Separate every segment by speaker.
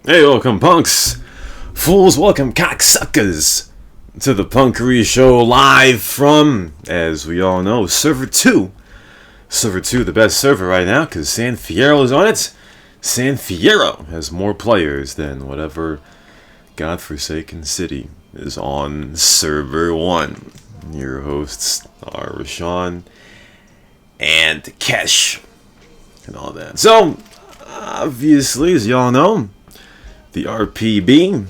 Speaker 1: Hey, welcome punks! Fools, welcome cocksuckers! To the Punkery show live from, as we all know, Server 2. Server 2, the best server right now, because San Fierro is on it. San Fierro has more players than whatever godforsaken city is on Server 1. Your hosts are Rashawn and Kesh and all that. So, obviously, as y'all know, the RPV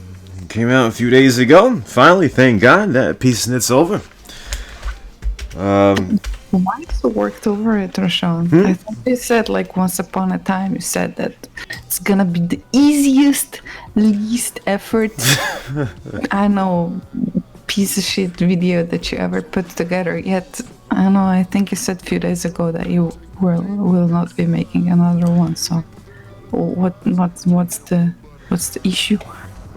Speaker 1: came out a few days ago. Finally, thank God, that piece of it's over.
Speaker 2: Why is it worked over it, Rashawn? I thought you said, like, once upon a time, you said that it's gonna be the easiest, least effort, I know, piece of shit video that you ever put together. Yet, I don't know, I think you said a few days ago that you will not be making another one. So, what's the issue?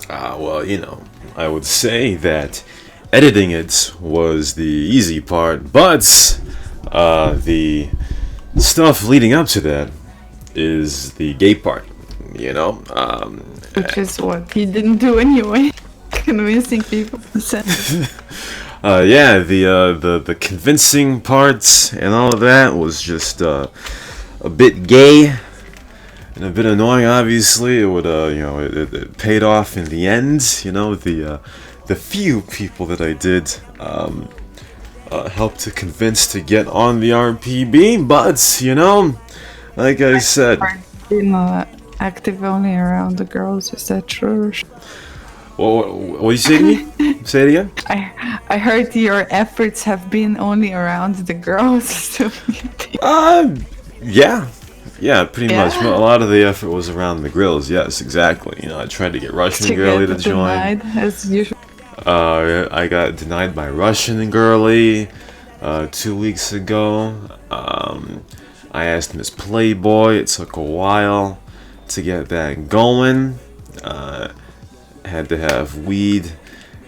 Speaker 1: Well, you know, I would say that editing it was the easy part, but the stuff leading up to that is the gay part, you know?
Speaker 2: Which is what he didn't do anyway. Convincing people to send it.
Speaker 1: Yeah, the convincing parts and all of that was just a bit gay and a bit annoying. Obviously, it would it paid off in the end. You know, the few people that I did helped to convince to get on the RPV, but you know, like I said,
Speaker 2: been active only around the girls. Is that true?
Speaker 1: what you say to me? Say it again.
Speaker 2: I heard your efforts have been only around the girls. So
Speaker 1: yeah, pretty much. A lot of the effort was around the grills. Yes, exactly. You know, I tried to get Russian girly to join.
Speaker 2: As usual.
Speaker 1: I got denied by Russian girly 2 weeks ago. I asked Miss Playboy. It took a while to get that going. Had to have weed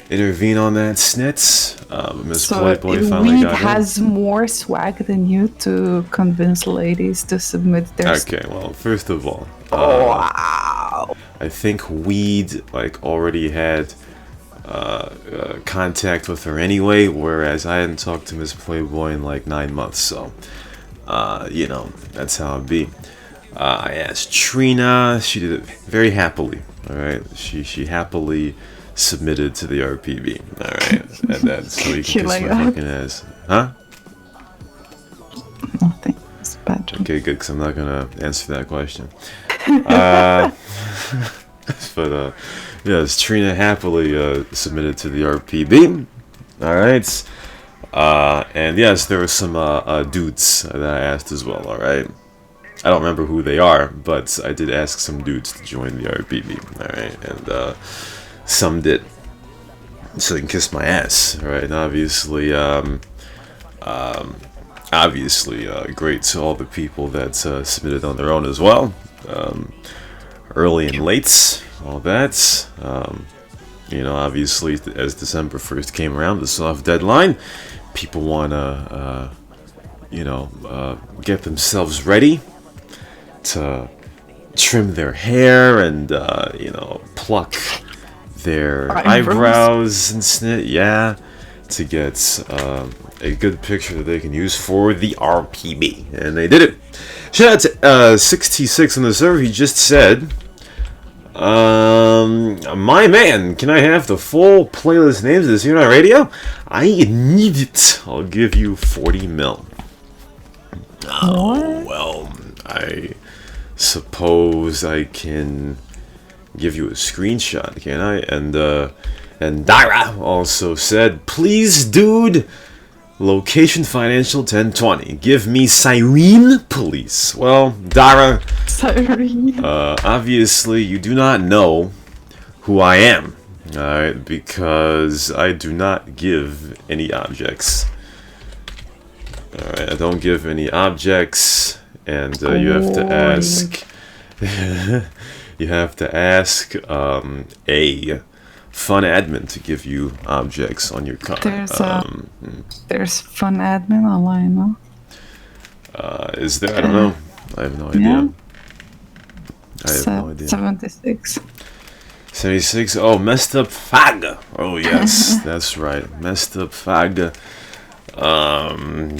Speaker 1: intervene on that snitz. Miss Playboy finally got
Speaker 2: Weed has more swag than you to convince ladies to submit their.
Speaker 1: Okay, well, first of all,
Speaker 2: wow.
Speaker 1: I think weed already had contact with her anyway, whereas I hadn't talked to Miss Playboy in 9 months, so you know, that's how it be. I asked Trina. She did it very happily. All right, she happily submitted to the RPV. All right, and that's so you can kiss my fucking ass, huh?
Speaker 2: Nothing. It's bad.
Speaker 1: Okay, good, because I'm not gonna answer that question. But yes, Trina happily submitted to the RPV. All right, and yes, there were some dudes that I asked as well. All right. I don't remember who they are, but I did ask some dudes to join the RPV, alright, and some did, so they can kiss my ass, alright, and obviously, great to all the people that submitted on their own as well, early and late, all that, you know, obviously, as December 1st came around, the soft deadline, people want to, get themselves ready to trim their hair and pluck their eyebrows and snit, yeah, to get a good picture that they can use for the RPV, and they did it. Shout out to 66 on the server. He just said, my man, can I have the full playlist names of this unit on radio? I need it. I'll give you 40 mil. Oh, well, I suppose I can give you a screenshot, can I? And Dara also said, please, dude, location financial 1020. Give me Siren Police. Well, Dara, obviously you do not know who I am, alright, because I do not give any objects. Alright, I don't give any objects. And you have to ask. You have to ask a fun admin to give you objects on your car.
Speaker 2: There's fun admin online, no?
Speaker 1: Is there? I don't know. I have no idea. I have no idea.
Speaker 2: 76.
Speaker 1: 76. Oh, messed up Faga. Oh yes, that's right, messed up Faga.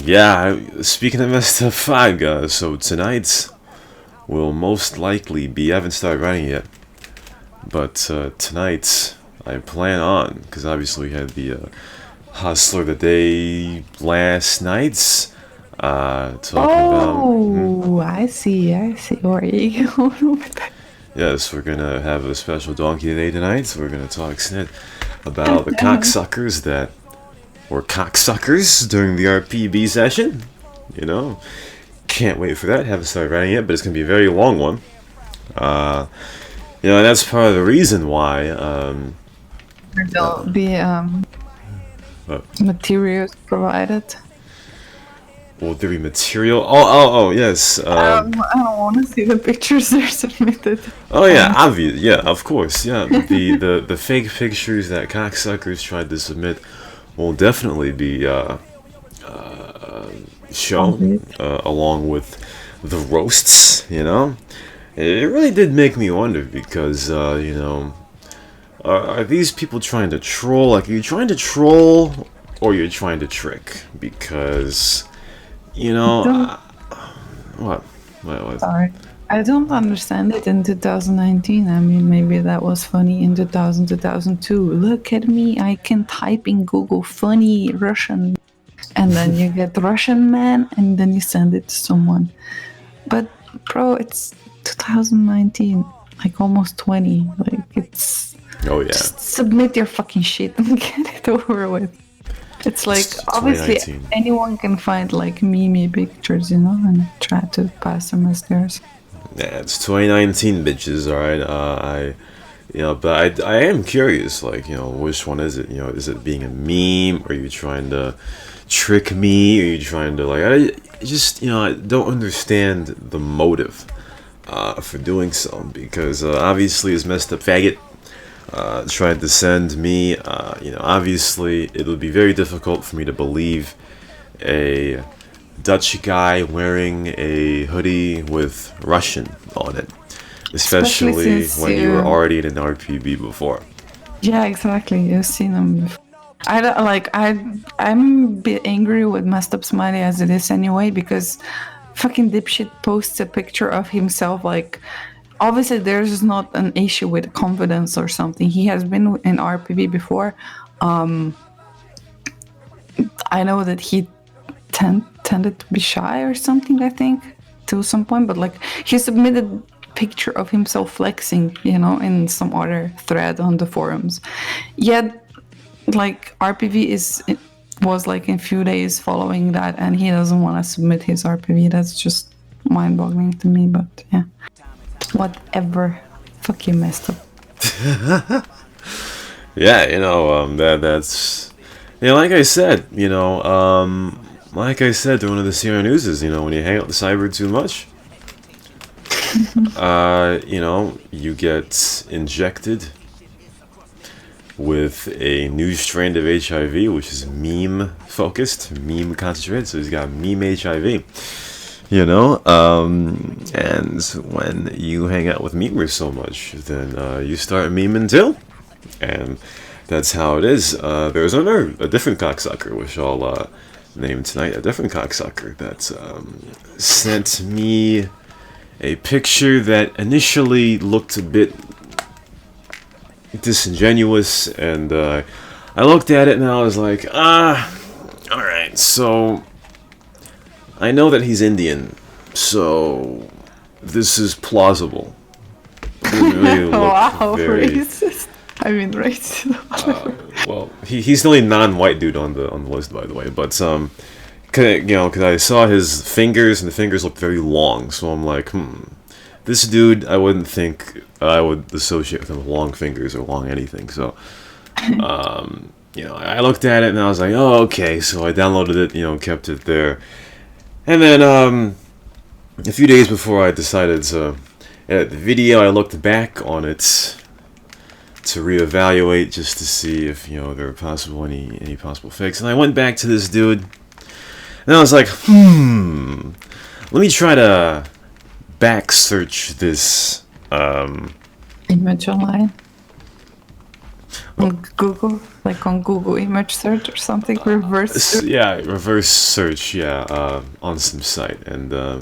Speaker 1: Yeah. Speaking of messed up Faga, so tonight will most likely be. I haven't started writing yet, but tonight I plan on, because obviously we had the Hustler of the Day last night. Talking about.
Speaker 2: Oh, I see where you going with that.
Speaker 1: Yes, we're gonna have a special Donkey Day tonight. So we're gonna talk snit about the cocksuckers that were cocksuckers during the RPV session. You know, can't wait for that. Haven't started writing yet, but it's gonna be a very long one. You know, and that's part of the reason why.
Speaker 2: There'll be materials provided.
Speaker 1: Will there be material? Oh, yes.
Speaker 2: I don't want to see the pictures they're submitted.
Speaker 1: Oh yeah, obvious. Yeah, of course. Yeah, the fake pictures that cocksuckers tried to submit will definitely be shown along with the roasts. You know, it really did make me wonder because you know, are these people trying to troll? Like, are you trying to troll or you're trying to trick? Because you know, what?
Speaker 2: Sorry. I don't understand it in 2019. I mean, maybe that was funny in 2000, 2002. Look at me, I can type in Google funny Russian. And then you get Russian man, and then you send it to someone. But, bro, it's 2019. Like, almost 20. Like, it's...
Speaker 1: Oh, yeah.
Speaker 2: Just submit your fucking shit and get it over with. It's like, obviously, anyone can find, like, meme pictures, you know, and try to pass them as theirs.
Speaker 1: Yeah, it's 2019, bitches, alright? You know, but I am curious, like, you know, which one is it? You know, is it being a meme? Or are you trying to trick me? Are you trying to, like, I just, you know, I don't understand the motive for doing so. Because, obviously, this messed up faggot tried to send me, you know, obviously it would be very difficult for me to believe a Dutch guy wearing a hoodie with Russian on it, especially when you were already in an RPV before.
Speaker 2: Yeah, exactly. You've seen them before. I'm a bit angry with Messed Up Smiley as it is anyway, because fucking dipshit posts a picture of himself, like, obviously there's not an issue with confidence or something. He has been in RPV before. I know that he tended to be shy or something, I think, to some point, but like, he submitted a picture of himself flexing, you know, in some other thread on the forums. Yet, like, RPV was like in a few days following that, and he doesn't want to submit his RPV. That's just mind-boggling to me, but yeah. Whatever. Fuck you, Messed Up.
Speaker 1: Yeah, you know, that's, you know, like I said, you know, to one of the Sierra Newses, you know, when you hang out the cyber too much, you know, you get injected with a new strand of HIV, which is meme focused, meme concentrated. So he's got meme HIV. You know, and when you hang out with memers so much, then you start memeing too, and that's how it is. There's a different cocksucker, which I'll name tonight, a different cocksucker that sent me a picture that initially looked a bit disingenuous, and I looked at it and I was like, alright, so I know that he's Indian, so this is plausible. Really
Speaker 2: wow, racist. I mean, racist.
Speaker 1: Well, he's the only non-white dude on the list, by the way. But because I saw his fingers, and the fingers looked very long, so I'm like, this dude, I wouldn't think I would associate with him with long fingers or long anything. So, you know, I looked at it and I was like, oh, okay. So I downloaded it, you know, kept it there. And then, a few days before I decided to edit the video, I looked back on it to reevaluate, just to see if, you know, there were any possible fakes. And I went back to this dude, and I was like, let me try to back search this
Speaker 2: image online. On Google, like on Google image search or something, reverse search.
Speaker 1: Yeah, reverse search, yeah, on some site. And I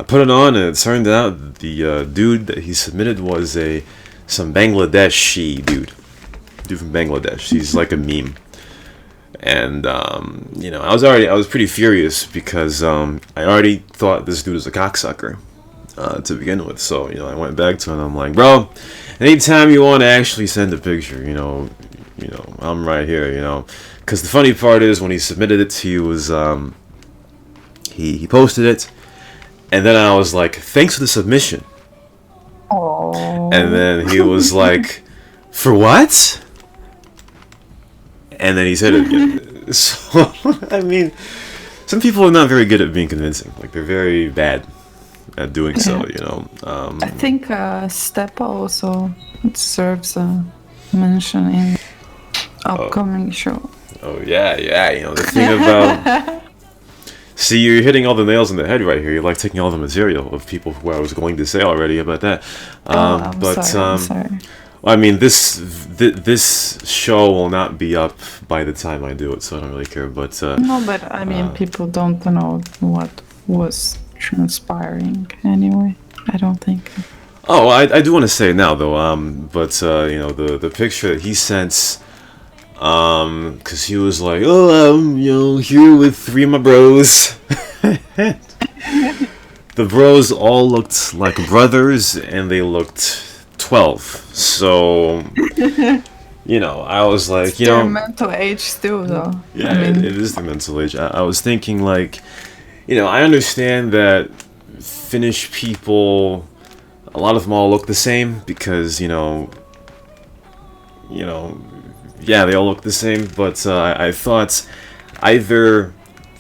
Speaker 1: put it on, and it turned out the dude that he submitted was some Bangladeshi dude. Dude from Bangladesh. He's like a meme. And, I was pretty furious because I already thought this dude was a cocksucker to begin with. So, I went back to him and I'm like, bro, anytime you want to actually send a picture, I'm right here, Because the funny part is when he submitted it, he was, he posted it, and then I was like, thanks for the submission.
Speaker 2: Aww.
Speaker 1: And then he was like, for what? And then he said it again. So, I mean, some people are not very good at being convincing. Like, they're very bad at doing so,
Speaker 2: I think Stepa also serves a mention in upcoming show.
Speaker 1: Oh, yeah, the thing about... See, you're hitting all the nails on the head right here. You're like taking all the material of people who I was going to say already about that.
Speaker 2: I'm sorry.
Speaker 1: I mean, this show will not be up by the time I do it, so I don't really care. But
Speaker 2: no, but I mean, people don't know what was transpiring anyway. I don't think.
Speaker 1: Oh, I do want to say it now though. But the picture that he sent, because he was like, oh, I'm here with 3 of my bros. The bros all looked like brothers, and they looked 12. So, I was like,
Speaker 2: it's their mental age too, though.
Speaker 1: Yeah, I mean, it is the mental age. I was thinking, like, I understand that Finnish people, a lot of them all look the same because, yeah, they all look the same. But I thought either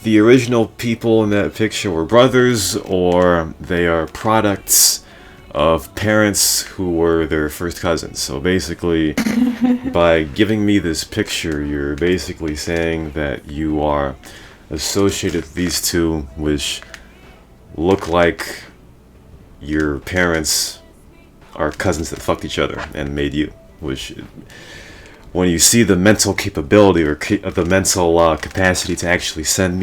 Speaker 1: the original people in that picture were brothers, or they are products of parents who were their first cousins. So basically, by giving me this picture, you're basically saying that you are associated with these two, which look like your parents are cousins that fucked each other and made you. Which, when you see the mental capability or the mental capacity to actually send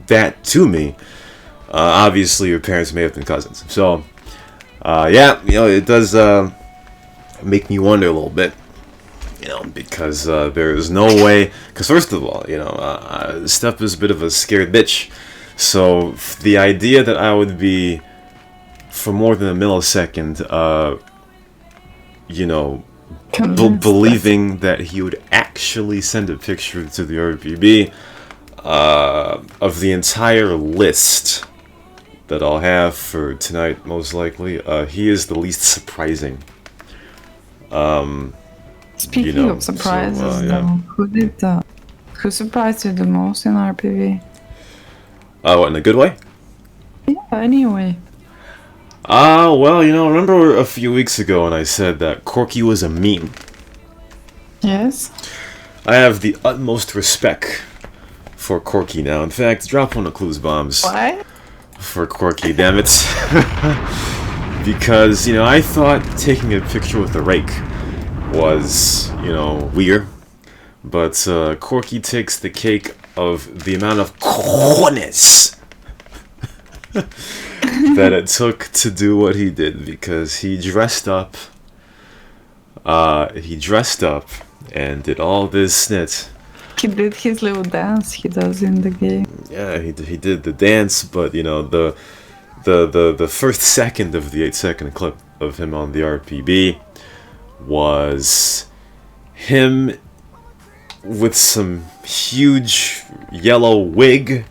Speaker 1: that to me, obviously your parents may have been cousins. So, it does make me wonder a little bit, because there is no way. Because first of all, Steph is a bit of a scared bitch. So the idea that I would be, for more than a millisecond, believing that he would actually send a picture to the RPV of the entire list that I'll have for tonight, most likely, he is the least surprising.
Speaker 2: Speaking of surprises, though, who surprised you the most in RPV?
Speaker 1: What, in a good way?
Speaker 2: Yeah, anyway.
Speaker 1: Well, remember a few weeks ago when I said that Corky was a meme?
Speaker 2: Yes.
Speaker 1: I have the utmost respect for Corky now. In fact, drop one of Clues bombs.
Speaker 2: What?
Speaker 1: For Corky, damn it. Because, I thought taking a picture with the Rake was, weird. But Corky takes the cake of the amount of cojones that it took to do what he did, because he dressed up and did all this snit.
Speaker 2: He did his little dance he does in the game.
Speaker 1: Yeah, he did the dance, but the first second of the 8-second clip of him on the RPV was him with some huge yellow wig,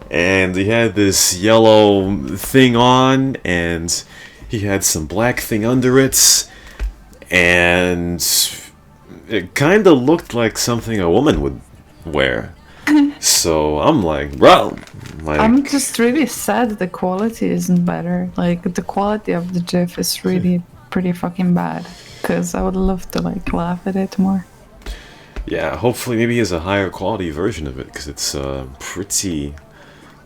Speaker 1: and he had this yellow thing on, and he had some black thing under it, and it kind of looked like something a woman would wear. So I'm like, bro,
Speaker 2: I'm just really sad the quality isn't better. Like, the quality of the GIF is really pretty fucking bad, because I would love to laugh at it more.
Speaker 1: Yeah, hopefully maybe he has a higher quality version of it, because it's pretty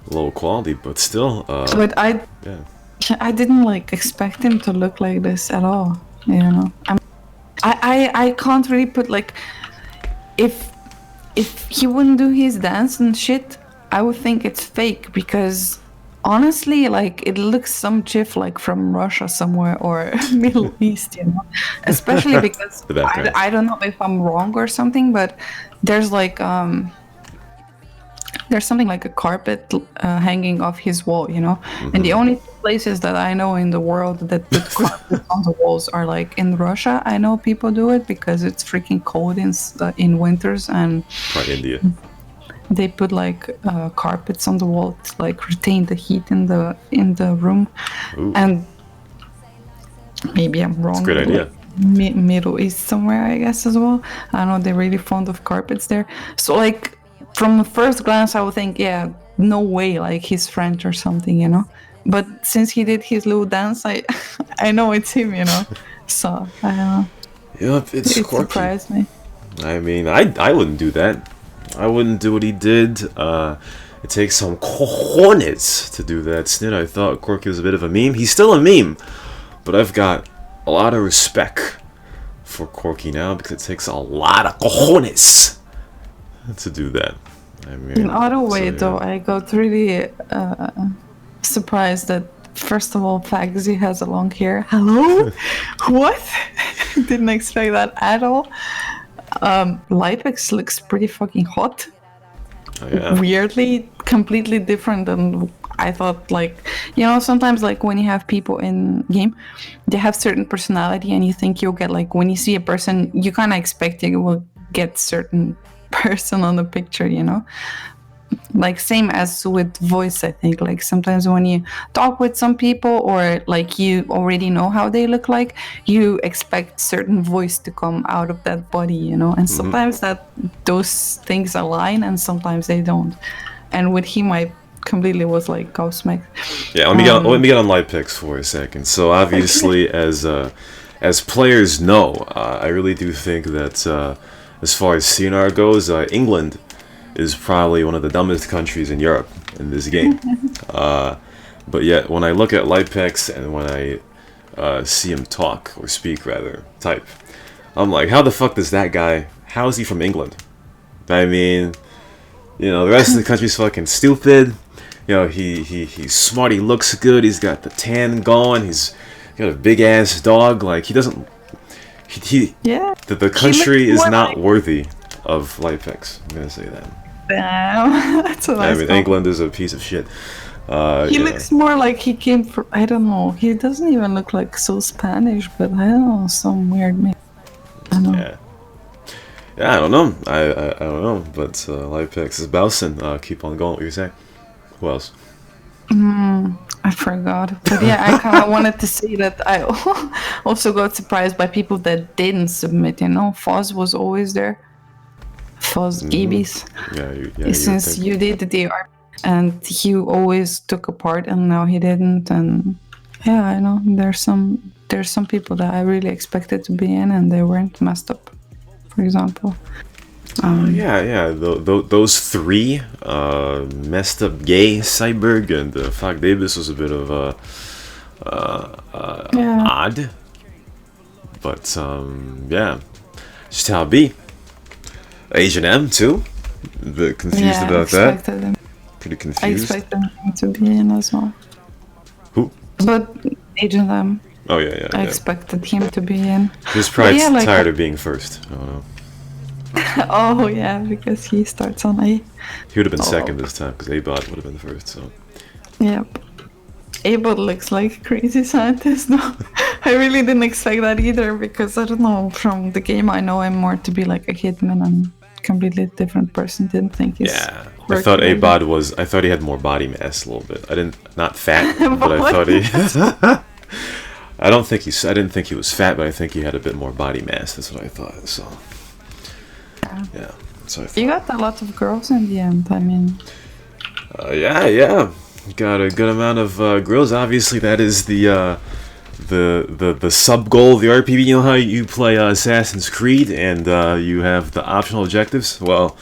Speaker 1: low quality, but still.
Speaker 2: But I didn't expect him to look like this at all. I can't really put like if he wouldn't do his dance and shit, I would think it's fake because honestly, like it looks some chick like from Russia somewhere or Middle East, you know. Especially because
Speaker 1: The background.
Speaker 2: I don't know if I'm wrong or something, but there's like there's something like a carpet hanging off his wall, you know. And the only places that I know in the world that put carpets on the walls are like in Russia. I know people do it because it's freaking cold in winters, and
Speaker 1: Right, India.
Speaker 2: they put like carpets on the wall to like retain the heat in the room.
Speaker 1: Ooh.
Speaker 2: And maybe I'm wrong.
Speaker 1: It's a great idea.
Speaker 2: Middle East somewhere, I guess, as well. I know they're really fond of carpets there. So like from the first glance, I would think, yeah, no way, like he's French or something, you know. But since he did his little dance, I I know it's him, you know. So I don't know.
Speaker 1: Yep, it's
Speaker 2: It
Speaker 1: quirky.
Speaker 2: surprised me.
Speaker 1: I mean, I wouldn't do that. I wouldn't do what he did. It takes some cojones to do that. Snit, I thought Corky was a bit of a meme. He's still a meme, but I've got a lot of respect for Corky now because it takes a lot of cojones to do that. I mean,
Speaker 2: In other way,
Speaker 1: so,
Speaker 2: though, I got really surprised that first of all, Fagsy has a long hair. Hello? What? Didn't expect that at all. Lipex looks pretty fucking hot.
Speaker 1: Oh, yeah.
Speaker 2: Weirdly, completely different than I thought. Like, you know, sometimes like when you have people in game, they have certain personality, and you think you'll get like when you see a person, you kind of expect you will get certain person on the picture, you know. Like same as with voice, I think. Like sometimes when you talk with some people or like you already know how they look like, you expect certain voice to come out of that body, you know. And sometimes that those things align and sometimes they don't. And with him, I completely was like gobsmacked.
Speaker 1: Yeah, let me get on live picks for a second. So obviously, as players know, I really do think that as far as CNR goes, England is probably one of the dumbest countries in Europe in this game. But yet, when I look at Lipex and when I see him talk, or speak rather, type, I'm like, how the fuck does that guy, how is he from England? I mean, you know, the rest of the country's fucking stupid. You know, he's smart, he looks good, he's got the tan going, he's got a big ass dog, like, he doesn't, the country is not worthy of Lipex, I'm gonna say that.
Speaker 2: Damn, that's a nice
Speaker 1: I mean,
Speaker 2: comment.
Speaker 1: England is a piece of shit.
Speaker 2: He looks more like he came from, I don't know, he doesn't even look like so Spanish, but I don't know, some weird man. I don't know.
Speaker 1: Yeah, I don't know. I don't know, but Lipex is Bowson. Keep on going. What you're saying? Who else?
Speaker 2: I forgot. But yeah, I kind of wanted to say that I also got surprised by people that didn't submit, you know. Foz was always there. Foz Gibis.
Speaker 1: Yeah,
Speaker 2: Since you did the DR, and he always took a part, and now he didn't. And yeah, I know there's some people that I really expected to be in, and they weren't messed up. For example.
Speaker 1: Those three, messed up gay Cyberg and Fuck Davis was a bit of odd, but yeah, just how it be. Asian M too, a bit confused about that. Pretty confused.
Speaker 2: I expected him to be in as well.
Speaker 1: Who?
Speaker 2: But Agent M.
Speaker 1: Oh yeah.
Speaker 2: I expected him to be in.
Speaker 1: He's probably tired of being first. I don't know.
Speaker 2: Oh yeah, because he starts on A.
Speaker 1: He would have been second this time because A-Bot would have been the first. So.
Speaker 2: Yep. A-Bot looks like a crazy scientist. No, I really didn't expect that either because I don't know, from the game I know him more to be like a hitman and completely different person. Didn't think he's.
Speaker 1: Yeah, I thought A-Bot was. I thought he had more body mass a little bit. Not fat, but I thought he. I didn't think he was fat, but I think he had a bit more body mass. That's what I thought. So. Yeah. So I thought.
Speaker 2: You got a lot of girls in the end. I mean.
Speaker 1: Yeah. Got a good amount of girls. Obviously, that is the sub goal of the RPV. You know how you play Assassin's Creed and you have the optional objectives? Well,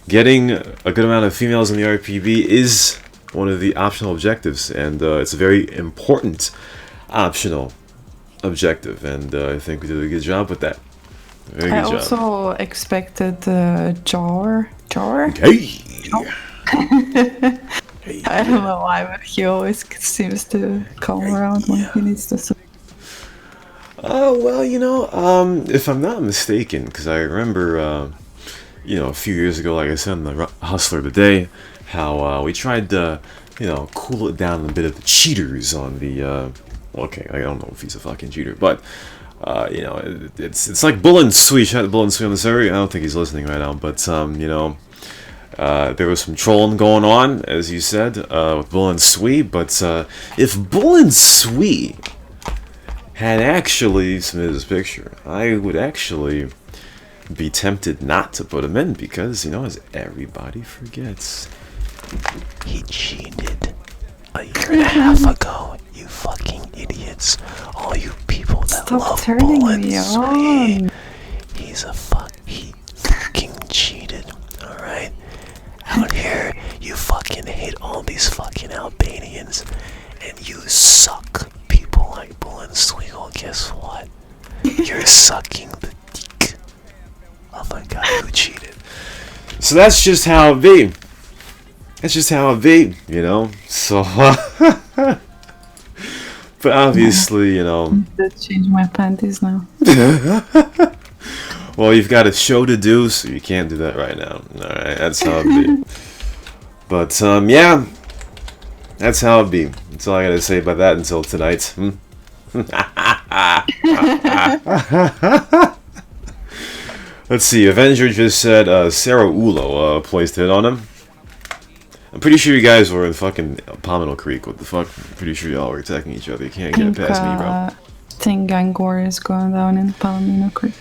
Speaker 1: getting a good amount of females in the RPV is one of the optional objectives, and it's a very important optional objective, and I think we did a good job with that. Very
Speaker 2: I
Speaker 1: good job.
Speaker 2: also expected Jar.
Speaker 1: Hey. Hey.
Speaker 2: I don't know why, but he always seems to come around when he needs to.
Speaker 1: Oh, well, if I'm not mistaken, because I remember, a few years ago, like I said in the Hustler today, how we tried to, cool it down a bit of the cheaters on the, okay, I don't know if he's a fucking cheater, but, it's like Bull and Sweet, shout out to Bull and Sweet on the server. I don't think he's listening right now, but, there was some trolling going on, as you said, with Bull and Sweet, but, if Bull and Sweet had actually submitted his picture, I would actually be tempted not to put him in because, as everybody forgets, he cheated a year and a half ago. You fucking idiots. All you people that
Speaker 2: Stop
Speaker 1: love
Speaker 2: turning
Speaker 1: Bull and
Speaker 2: me
Speaker 1: Sweet.
Speaker 2: on.
Speaker 1: He fucking cheated, alright? Out here, you fucking hate all these fucking Albanians, and you suck. People like Bull and Sweet, well, guess what? You're sucking the dick of a guy who cheated. So that's just how it be. That's just how it be, So, but obviously,
Speaker 2: Let's change my panties now.
Speaker 1: Well, you've got a show to do, so you can't do that right now. Alright, that's how it be. But, yeah. That's how it be. That's all I gotta say about that until tonight. Let's see. Avenger just said Sarah Ulo placed a hit on him. I'm pretty sure you guys were in fucking Pominal Creek. What the fuck? I'm pretty sure y'all were attacking each other. You can't get past me, bro.
Speaker 2: I think gang war is going down in Palomino Creek.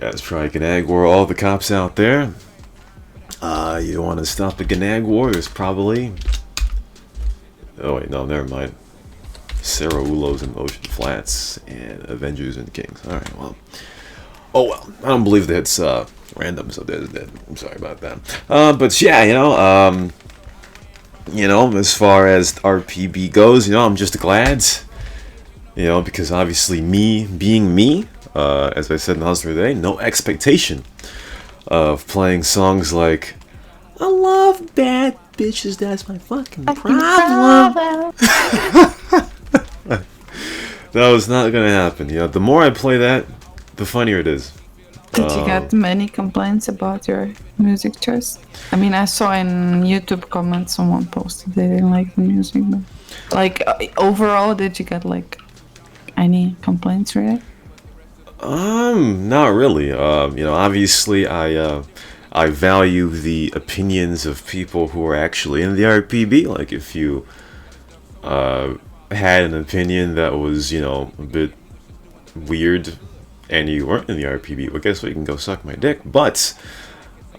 Speaker 1: Yeah, it's probably Gnag War. All the cops out there. You want to stop the Gnag War? There's probably... Oh wait, no, never mind. Sarah Ulo's in Ocean Flats and Avengers and Kings. Alright, well. Oh well. I don't believe that it's random, so I'm sorry about that. But yeah, as far as RPB goes, I'm just glad. Because obviously me being me, as I said in the Hustler today, no expectation of playing songs like I love bad bitches, that's my fucking problem. That was not gonna happen. The more I play that, the funnier it is.
Speaker 2: Did you get many complaints about your music choice? I mean, I saw in YouTube comments someone posted they didn't like the music, but overall, did you get any complaints really?
Speaker 1: Not really. Obviously I value the opinions of people who are actually in the RPB. Like, if you had an opinion that was, a bit weird and you weren't in the RPB, well, guess what? You can go suck my dick. But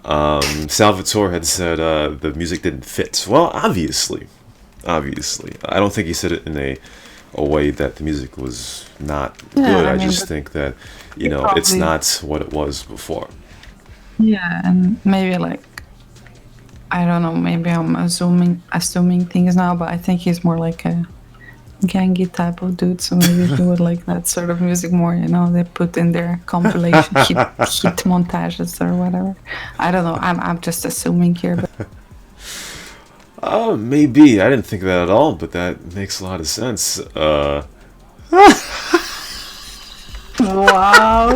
Speaker 1: Salvatore had said the music didn't fit. Well, obviously. I don't think he said it in a way that the music was not good. I just think that, it's not what it was before.
Speaker 2: Yeah, and maybe I don't know, maybe I'm assuming things now, but I think he's more like a gangy type of dude, so maybe he would like that sort of music more, they put in their compilation hit montages or whatever. I don't know, I'm just assuming here, but
Speaker 1: oh, maybe. I didn't think of that at all, but that makes a lot of sense.
Speaker 2: Wow.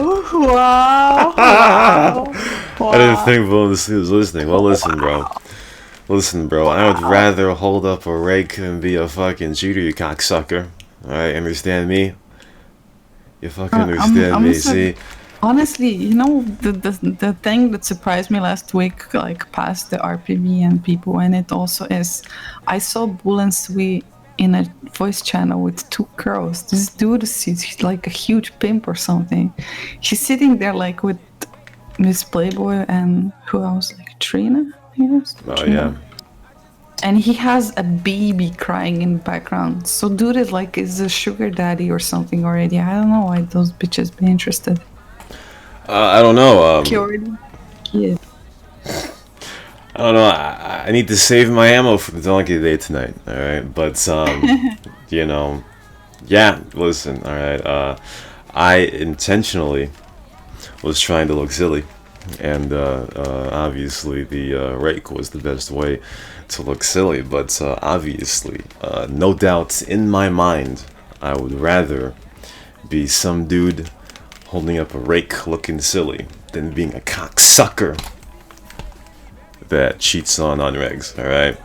Speaker 1: I didn't think Bonus was listening. Well, listen, bro. I would rather hold up a rake than be a fucking cheater, you cocksucker. Alright, understand me? You fucking understand me, see?
Speaker 2: Honestly, the thing that surprised me last week, past the RPV and people, and it also is, I saw Bull and Sweet in a voice channel with two girls. This dude is like a huge pimp or something. He's sitting there with Miss Playboy and who else? Trina, I guess?
Speaker 1: Oh,
Speaker 2: Trina.
Speaker 1: yeah.
Speaker 2: And he has a baby crying in the background. So dude is a sugar daddy or something already. I don't know why those bitches be interested.
Speaker 1: I don't know.
Speaker 2: Yeah.
Speaker 1: I don't know. I need to save my ammo for the donkey day tonight. All right, but yeah. Listen. All right. I intentionally was trying to look silly, and obviously the Rake was the best way to look silly. But obviously, no doubt in my mind, I would rather be some dude holding up a rake looking silly than being a cocksucker that cheats on unregs. All right,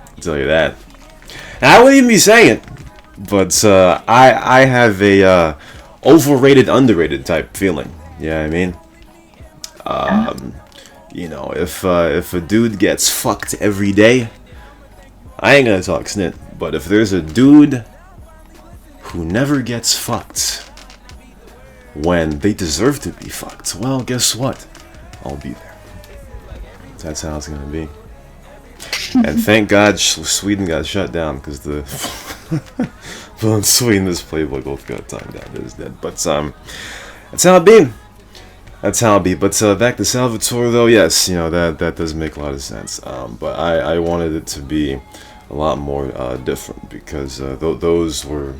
Speaker 1: I'll tell you that. And I wouldn't even be saying it, but I have a overrated, underrated type feeling. Yeah, you know what I mean, you know, if a dude gets fucked every day, I ain't gonna talk snit. But if there's a dude who never gets fucked when they deserve to be fucked, well, guess what? I'll be there. That's how it's gonna be. And thank God Sweden got shut down, because the well, in Sweden this playboy both got timed out. It is dead. But that's how it be. That's how it be. But back to Salvatore though, yes, you know, that does make a lot of sense. But I wanted it to be a lot more different, because those were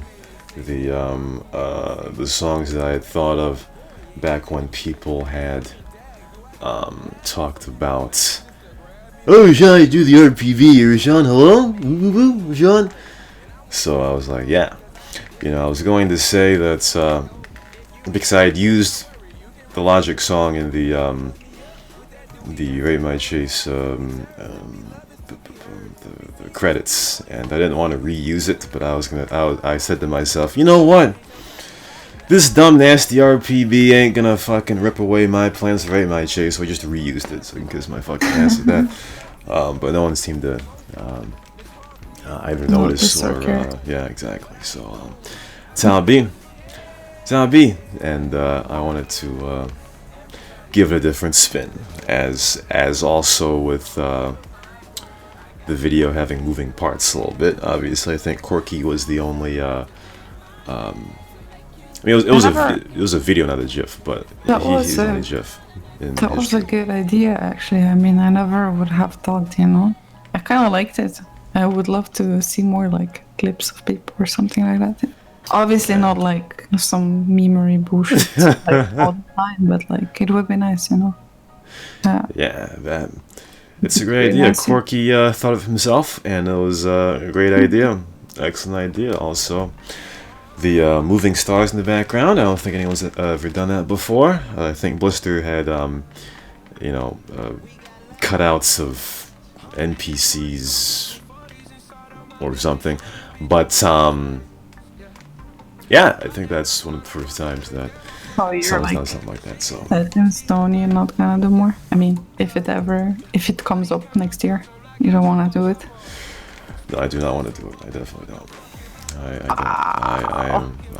Speaker 1: the songs that I had thought of back when people had talked about, oh, Rashawn, you do the RPV, Rashawn, hello? Rashawn? So I was like, yeah. You know, I was going to say that because I had used the Logic song in the Rate My Chase the credits, and I didn't want to reuse it, but I said to myself, you know what? This dumb nasty RPB ain't gonna fucking rip away my plans to Rate My Chase, so I just reused it so I can kiss my fucking ass with that. But no one seemed to either notice or yeah, exactly. So that's how it be. That's how it be. And I wanted to give it a different spin, as also with the video having moving parts a little bit. Obviously, I think Corky was the only. I mean, it was a video, not a GIF, but he's only a GIF.
Speaker 2: That was a good idea, actually. I mean, I never would have thought, you know. I kind of liked it. I would love to see more like clips of people or something like that. Obviously, not like some memery bullshit like, all the time, but like it would be nice, you know.
Speaker 1: Yeah, it's a great idea. Nice. Corky thought of himself, and it was a great idea. Excellent idea, also. The moving stars in the background, I don't think anyone's ever done that before. I think Blister had, you know, cutouts of NPCs or something. But, yeah, I think that's one of the first times that someone's done something like that. So
Speaker 2: that in Stone, you're not gonna do more? I mean, if it comes up next year, you don't want to do it?
Speaker 1: No, I do not want to do it. I definitely don't. I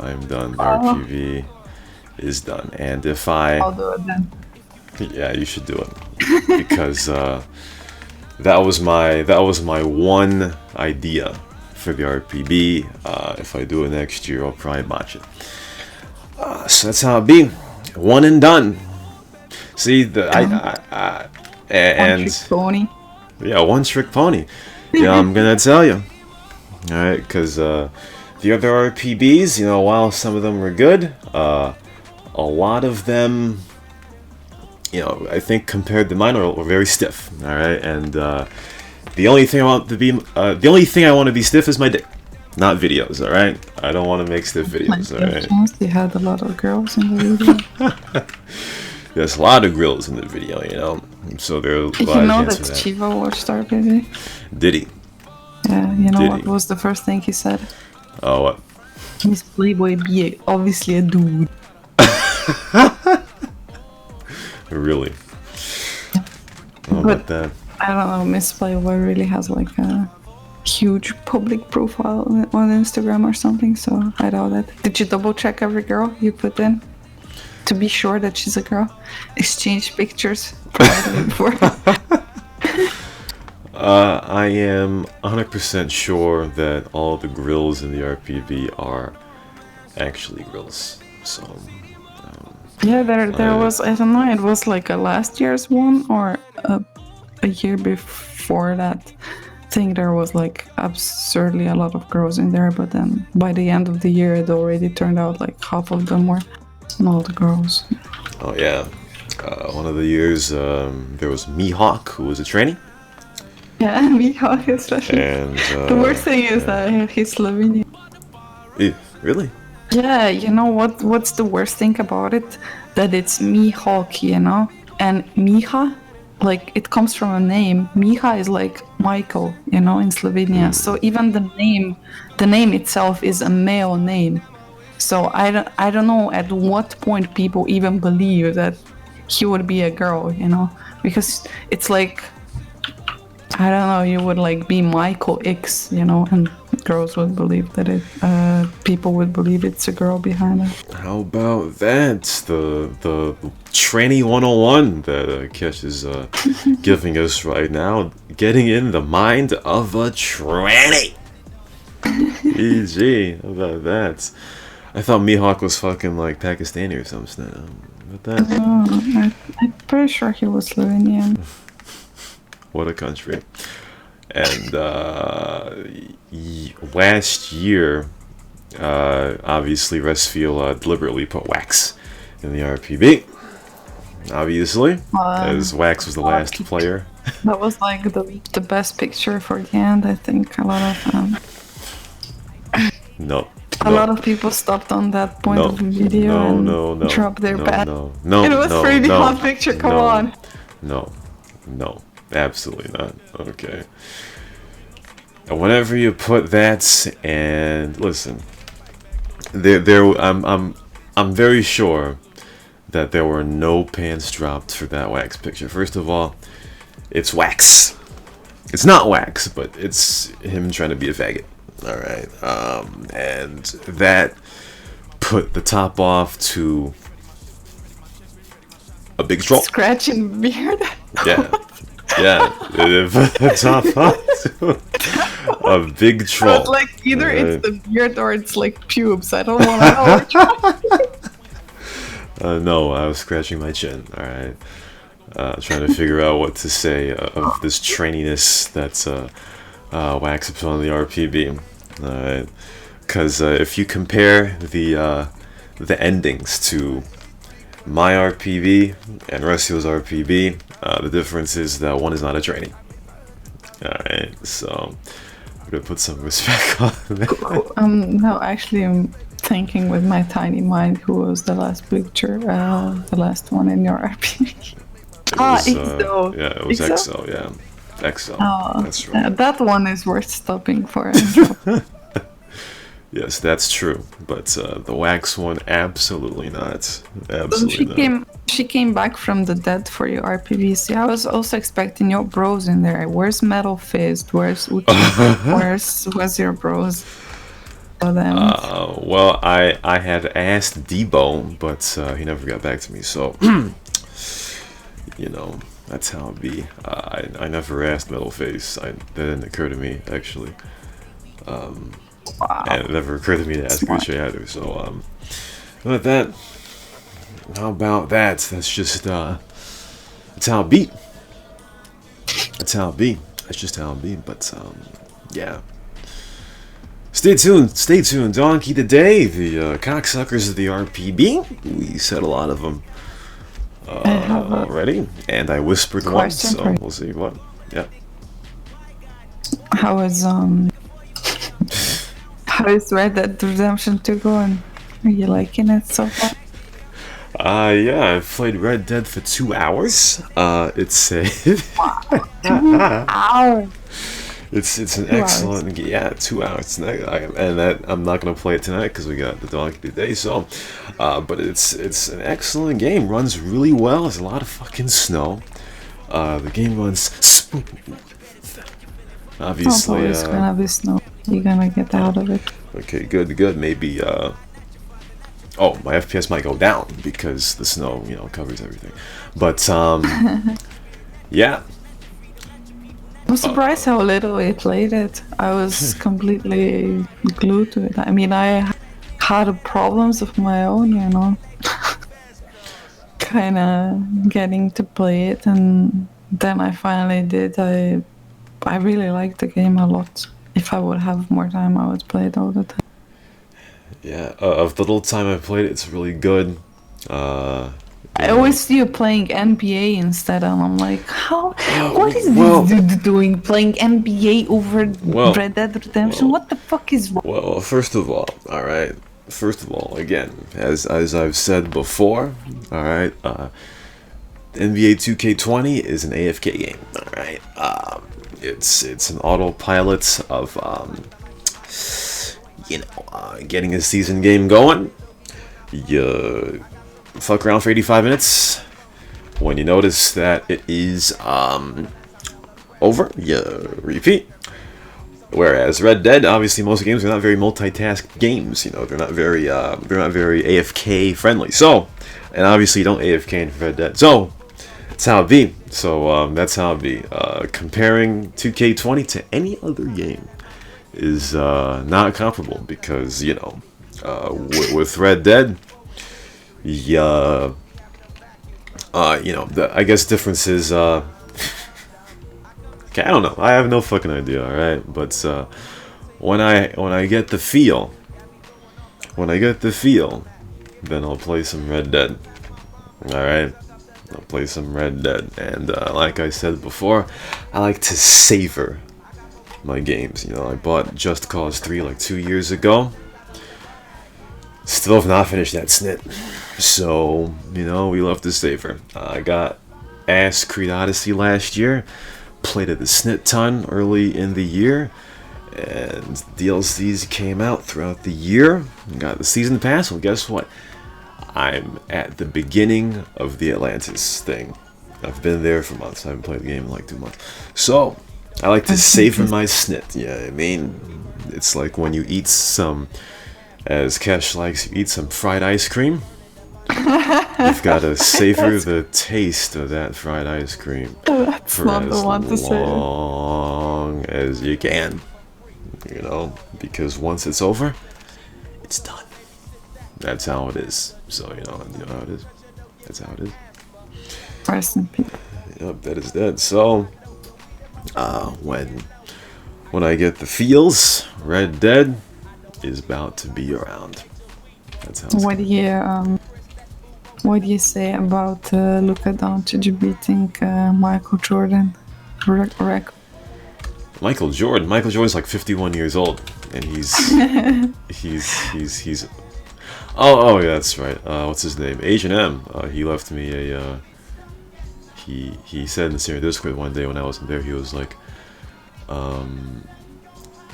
Speaker 1: am done. The RPV is done, and if
Speaker 2: I'll do it then.
Speaker 1: Yeah, you should do it, because that was my one idea for the RPV. If I do it next year, I'll probably botch it. So that's how it be. One and done. See,
Speaker 2: One trick pony.
Speaker 1: Yeah, one trick pony. Yeah, I'm gonna tell you. All right, because the other RPBs, you know, while some of them were good, a lot of them, you know, I think compared to mine were very stiff. All right, and the only thing I want to be stiff is my dick, not videos. All right, I don't want to make stiff videos. All right.
Speaker 2: You had a lot of girls in the video.
Speaker 1: There's a lot of grills in the video, you know. So there's a lot
Speaker 2: you know
Speaker 1: of
Speaker 2: that Chiva watched RPV?
Speaker 1: Did he?
Speaker 2: Yeah, you know what was the first thing he said?
Speaker 1: Oh, what?
Speaker 2: Miss Playboy be obviously a dude.
Speaker 1: Really? Oh, but that.
Speaker 2: I don't know, Miss Playboy really has like a huge public profile on Instagram or something, so I doubt that. Did you double check every girl you put in? To be sure that she's a girl? Exchange pictures privately before?
Speaker 1: I am 100% sure that all the grills in the RPV are actually grills. So,
Speaker 2: yeah, there was, I don't know, it was like a last year's one or a year before that. I think there was like absurdly a lot of girls in there, but then by the end of the year it already turned out like half of them were not girls.
Speaker 1: Oh yeah. One of the years, there was Mihawk, who was a trainee.
Speaker 2: Yeah, Mihawk especially.
Speaker 1: And
Speaker 2: The worst thing is that he's Slovenian.
Speaker 1: really?
Speaker 2: Yeah, you know what's the worst thing about it? That it's Mihawk, you know? And Miha, like, it comes from a name. Miha is like Michael, you know, in Slovenia. So even the name itself is a male name. So I don't know at what point people even believe that he would be a girl, you know? Because it's like, I don't know, you would like be Michael X, you know, and girls would believe that people would believe it's a girl behind it.
Speaker 1: How about that? The trainee 101 that Kesh is giving us right now. Getting in the mind of a tranny. EG, how about that? I thought Mihawk was fucking like Pakistani or something. About that?
Speaker 2: I'm pretty sure he was Slovenian.
Speaker 1: What a country. And last year, obviously, Restfield deliberately put Wax in the RPV. Obviously, as Wax was the last player.
Speaker 2: That was like the best picture for the end, I think. A lot of people stopped on that point of the video and dropped their bat. It was pretty hot picture, come on.
Speaker 1: No, absolutely not. Okay. And whenever you put that, and listen, I'm very sure that there were no pants dropped for that Wax picture. First of all, it's Wax. It's not Wax, but it's him trying to be a faggot. All right, and that put the top off to a big troll.
Speaker 2: Scratching beard.
Speaker 1: Yeah. It put the top off to a big troll.
Speaker 2: But like either it's the beard or it's like pubes. I don't want to know which one.
Speaker 1: No, I was scratching my chin. All right, trying to figure out what to say of this traininess that's Wax put on the RPV. All right, because if you compare the endings to my RPV and Rusty's RPV, the difference is that one is not a trainee. Alright, so I'm gonna put some respect on that.
Speaker 2: No, actually, I'm thinking with my tiny mind who was the last picture, the last one in your RPV. XO.
Speaker 1: Yeah, it was XO, yeah. XO.
Speaker 2: Oh,
Speaker 1: that's right.
Speaker 2: That one is worth stopping for.
Speaker 1: Yes, that's true, but the Wax one, absolutely not. Absolutely not.
Speaker 2: She came back from the dead for your RPVs. Yeah, I was also expecting your bros in there. Where's Metal Fist? Where's Uchi? Where's your bros?
Speaker 1: Well, I had asked Debo, but he never got back to me, so you know, that's how it be. I never asked Metal Face. That didn't occur to me, actually.
Speaker 2: Wow.
Speaker 1: And it never occurred to me to ask Uche either, so how about that? That's just that's how it be. That's how it be. That's just how it be. But yeah. Stay tuned. Donkey today, the cocksuckers of the RPB. We said a lot of them already, and I whispered once, so we'll see what. Yeah.
Speaker 2: How is Red Dead Redemption 2 going? Are you liking it so far?
Speaker 1: Yeah, I've played Red Dead for 2 hours. It's a
Speaker 2: 2 hours.
Speaker 1: It's an excellent game. Yeah, 2 hours. And I'm not gonna play it tonight because we got the donkey today. So, but it's an excellent game. Runs really well. There's a lot of fucking snow. The game runs smooth. Obviously,
Speaker 2: it's gonna be snow. You're gonna get out of it.
Speaker 1: Okay, good. Maybe my FPS might go down because the snow, covers everything. But yeah.
Speaker 2: I'm surprised how little I played it. I was completely glued to it. I mean, I had problems of my own, kind of getting to play it, and then I finally did. I really liked the game a lot. If I would have more time, I would play it all the time.
Speaker 1: Yeah, of the little time I played it, it's really good.
Speaker 2: I always see you playing NBA instead, and I'm like, how? What is
Speaker 1: well-
Speaker 2: this dude doing? Playing NBA over Red Dead Redemption? What the fuck is wrong?
Speaker 1: Well, first of all, alright. First of all, again, as I've said before, alright, NBA 2K20 is an AFK game, alright? It's an autopilot of, getting a season game going. You fuck around for 85 minutes. When you notice that it is over, you repeat. Whereas Red Dead, obviously, most games are not very multitask games. They're not very AFK friendly. So, and obviously, you don't AFK in Red Dead. So, that's how it be. So that's how it be. Comparing 2K20 to any other game is not comparable because with Red Dead, I guess difference is. Okay, I don't know. I have no fucking idea. All right, but when I get the feel, then I'll play some Red Dead. All right, I'll play some Red Dead, and like I said before, I like to savor my games. I bought Just Cause 3 like 2 years ago. Still have not finished that snit. So, we love to savor. I got Ass Creed Odyssey last year. Played it a snit ton early in the year. And DLCs came out throughout the year. Got the season pass. Well, guess what? I'm at the beginning of the Atlantis thing. I've been there for months. I haven't played the game in like 2 months. So, I like to savor my snit. Yeah, I mean, it's like when you eat some, as Kesh likes, you eat some fried ice cream. You've got to savor the taste of that fried ice cream for
Speaker 2: not the one to
Speaker 1: as
Speaker 2: say.
Speaker 1: long as you can. Because once it's over, it's done. That's how it is. So, you know how it is. That's how it is.
Speaker 2: Rest in peace.
Speaker 1: Yep, that is that. So, when I get the feels, Red Dead is about to be around. That's how it's
Speaker 2: What do you say about Luka Doncic beating Michael Jordan? Rake.
Speaker 1: Michael Jordan's like 51 years old, and he's oh yeah, that's right. What's his name? Asian M. He left me a he said in the Senior Discord one day when I wasn't there, he was like,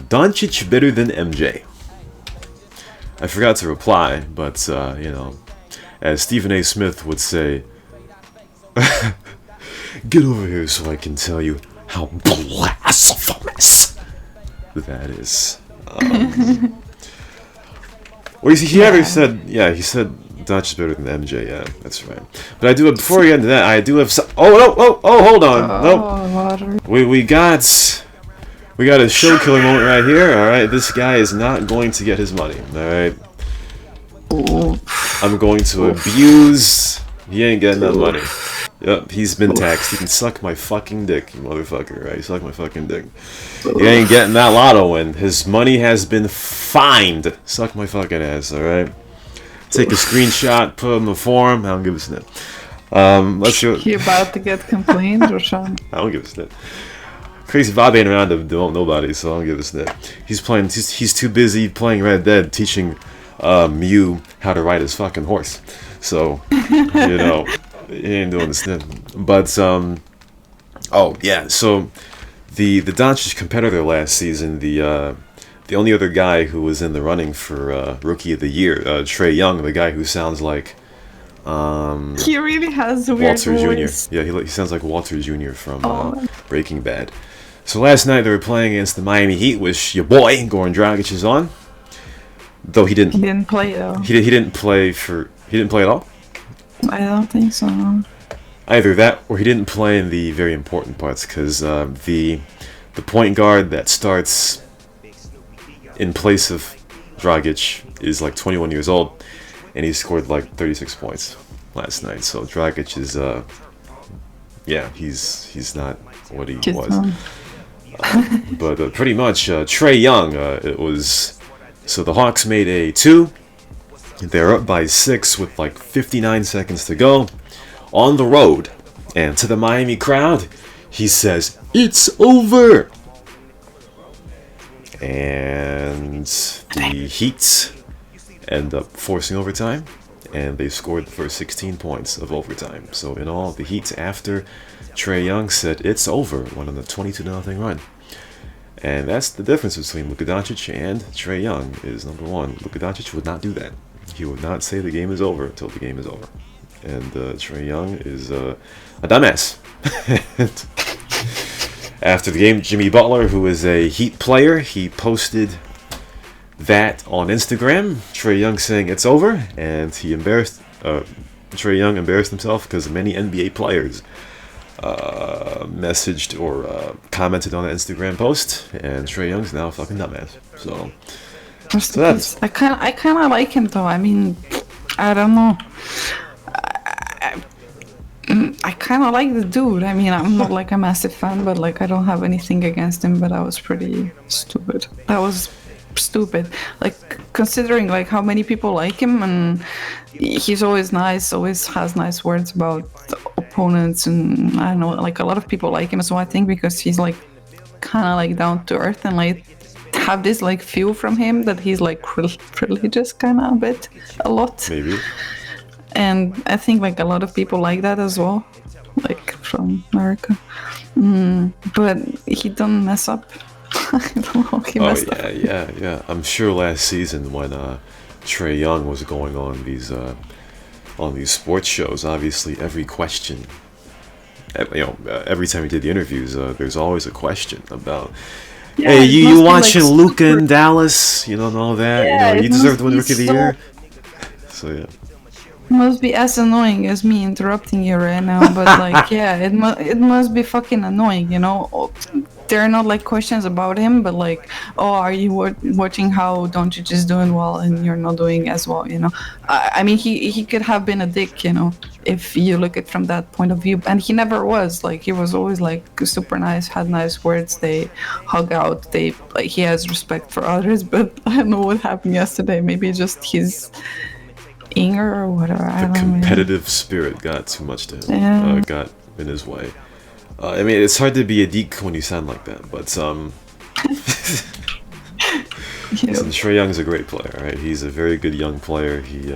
Speaker 1: Doncic better than MJ. I forgot to reply, but as Stephen A. Smith would say, get over here so I can tell you how blasphemous that is. Well, he ever said, he said Doncic better than MJ. Yeah, that's right. But I do. Before we get into that, I do have some. Oh, hold on. Nope. We got a show killer moment right here. All right, this guy is not going to get his money. All right. I'm going to abuse. He ain't getting that money. Yep, he's been taxed. He can suck my fucking dick, you motherfucker, right? Suck my fucking dick. He ain't getting that lotto win. His money has been fined. Suck my fucking ass, alright? Take a screenshot, put it in the forum. I don't give a snip. Let's go.
Speaker 2: He about to get complained, Roshan?
Speaker 1: I don't give a snip. Crazy Bob ain't around to don't nobody, so I don't give a snip. He's too busy playing Red Dead, teaching Mew how to ride his fucking horse. So, he ain't doing the snip. But, so the Doncic competitor last season, the only other guy who was in the running for Rookie of the Year, Trey Young, the guy who sounds like
Speaker 2: he really has a weird
Speaker 1: Walter
Speaker 2: voice.
Speaker 1: Jr. Yeah, he sounds like Walter Jr. from Breaking Bad. So last night they were playing against the Miami Heat, which your boy Goran Dragic is on. Though he didn't
Speaker 2: play though.
Speaker 1: He didn't play at all?
Speaker 2: I don't think so.
Speaker 1: Either that, or he didn't play in the very important parts, because the point guard that starts in place of Dragic is like 21 years old, and he scored like 36 points last night. So Dragic is, he's not what he was. But pretty much, Trey Young, it was... So the Hawks made a 2, They're up by 6 with like 59 seconds to go on the road. And to the Miami crowd, he says, "It's over!" And the Heat end up forcing overtime, and they scored the first 16 points of overtime. So in all, the Heat, after Trey Young said it's over, went on a 22-0 run. And that's the difference between Luka Doncic and Trey Young is, number one, Luka Doncic would not do that. He would not say the game is over until the game is over. And Trey Young is a dumbass. After the game, Jimmy Butler, who is a Heat player, he posted that on Instagram. Trey Young saying it's over, and he Trey Young embarrassed himself because many NBA players messaged or commented on the Instagram post, and Trey Young's now a fucking dumbass. So that's.
Speaker 2: I kind of like him though. I mean, I don't know. I kind of like the dude. I mean, I'm not like a massive fan, but like I don't have anything against him. But that was pretty stupid. That was stupid. Like considering like how many people like him, and he's always nice, always has nice words about the opponents, and I don't know, like a lot of people like him. So I think because he's like kind of like down to earth and like have this like feel from him that he's like religious kind of a lot.
Speaker 1: Maybe.
Speaker 2: And I think like a lot of people like that as well, like from America. But he don't mess up. I don't know. He messed up.
Speaker 1: Yeah. I'm sure last season when Trey Young was going on these sports shows, obviously every question, every time he did the interviews, there's always a question about.
Speaker 2: Yeah,
Speaker 1: hey, you watching
Speaker 2: like
Speaker 1: Luka in Dallas? You don't know that.
Speaker 2: Yeah,
Speaker 1: you deserve to win Rookie of the Year. So yeah.
Speaker 2: Must be as annoying as me interrupting you right now, but like yeah, it must be fucking annoying, you know. There are not like questions about him, but like, oh, are you watching how Doncic is doing well and you're not doing as well, you know? I mean, he could have been a dick, you know, if you look at it from that point of view, and he never was. Like he was always like super nice, had nice words. They hug out. He has respect for others. But I don't know what happened yesterday. Maybe just his anger or whatever.
Speaker 1: The competitive spirit got too much to him.
Speaker 2: Yeah.
Speaker 1: Got in his way. I mean, it's hard to be a geek when you sound like that, but listen, Trey Young's a great player, right? He's a very good young player. He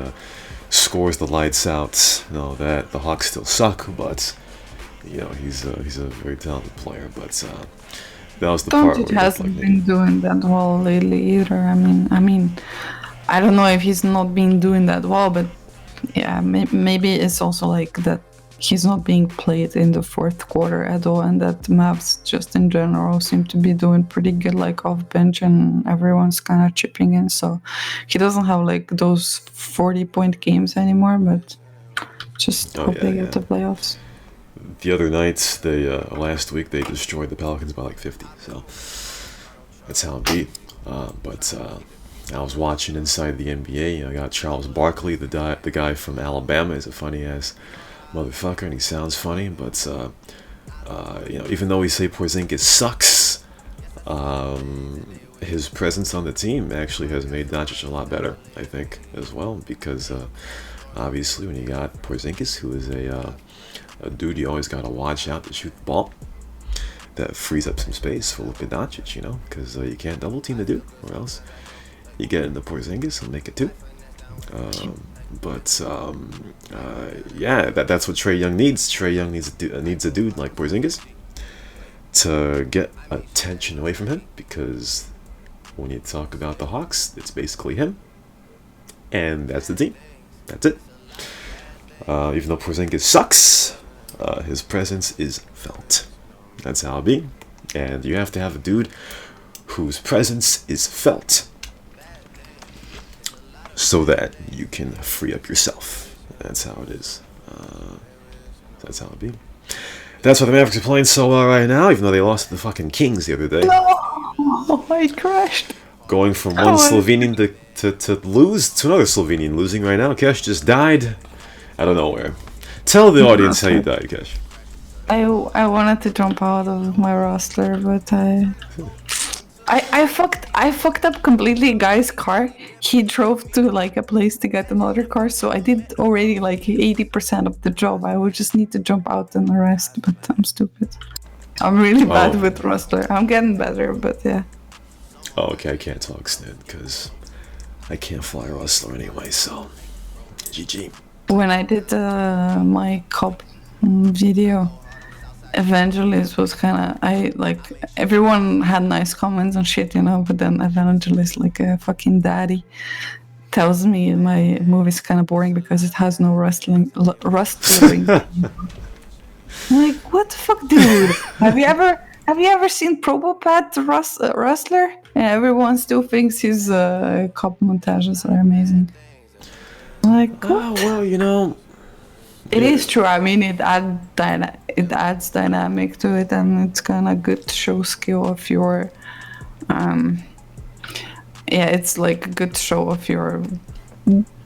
Speaker 1: scores the lights out. No, that the Hawks still suck, but you know he's a very talented player. But that was the part where
Speaker 2: he hasn't been doing that well lately either. I mean, I don't know if he's not been doing that well, but yeah, maybe it's also like that he's not being played in the fourth quarter at all, and that Mavs just in general seem to be doing pretty good, like off bench, and everyone's kind of chipping in. So he doesn't have like those 40-point games anymore, but just hope they get to playoffs.
Speaker 1: The other night, last week they destroyed the Pelicans by like 50. So that's how it beat. But I was watching Inside the NBA. I got Charles Barkley, the guy from Alabama. He's a funny ass motherfucker, and he sounds funny. But even though we say Porzingis sucks, his presence on the team actually has made Doncic a lot better, I think, as well. Because obviously, when you got Porzingis, who is a dude you always gotta watch out to shoot the ball, that frees up some space for Luka Doncic, you know, because you can't double team the dude, or else you get into Porzingis and make it two. That's what Trey Young needs. Trey Young needs a dude like Porzingis to get attention away from him, because when you talk about the Hawks, it's basically him, and that's the team. That's it. Even though Porzingis sucks, his presence is felt. That's how it be. And you have to have a dude whose presence is felt so that you can free up yourself. That's how it is. That's how it be. That's why the Mavericks are playing so well right now, even though they lost to the fucking Kings the other day.
Speaker 2: No, I crashed.
Speaker 1: Going from one Slovenian to lose to another Slovenian, losing right now. Kesh just died out of nowhere. Tell the audience how you died, Kesh.
Speaker 2: I wanted to jump out of my Rustler, but I fucked up completely a guy's car. He drove to like a place to get another car, so I did already like 80% of the job. I would just need to jump out and the rest, but I'm stupid. I'm really bad
Speaker 1: Oh.
Speaker 2: with Rustler. I'm getting better, but yeah.
Speaker 1: Oh, okay, I can't talk Snid because I can't fly a Rustler anyway, so GG.
Speaker 2: When I did my cop video, Evangelist was kind of, I like, everyone had nice comments and shit, you know, but then Evangelist, like a fucking daddy, tells me my movie's kind of boring because it has no rustling. I'm like, what the fuck, dude? Have you ever seen Probopad Rustler? And everyone still thinks his cop montages are amazing. I'm like, what?
Speaker 1: Oh, well, you know.
Speaker 2: It is true. I mean, it adds dynamic to it, and it's kind of good to show skill of your. Yeah, it's like a good show of your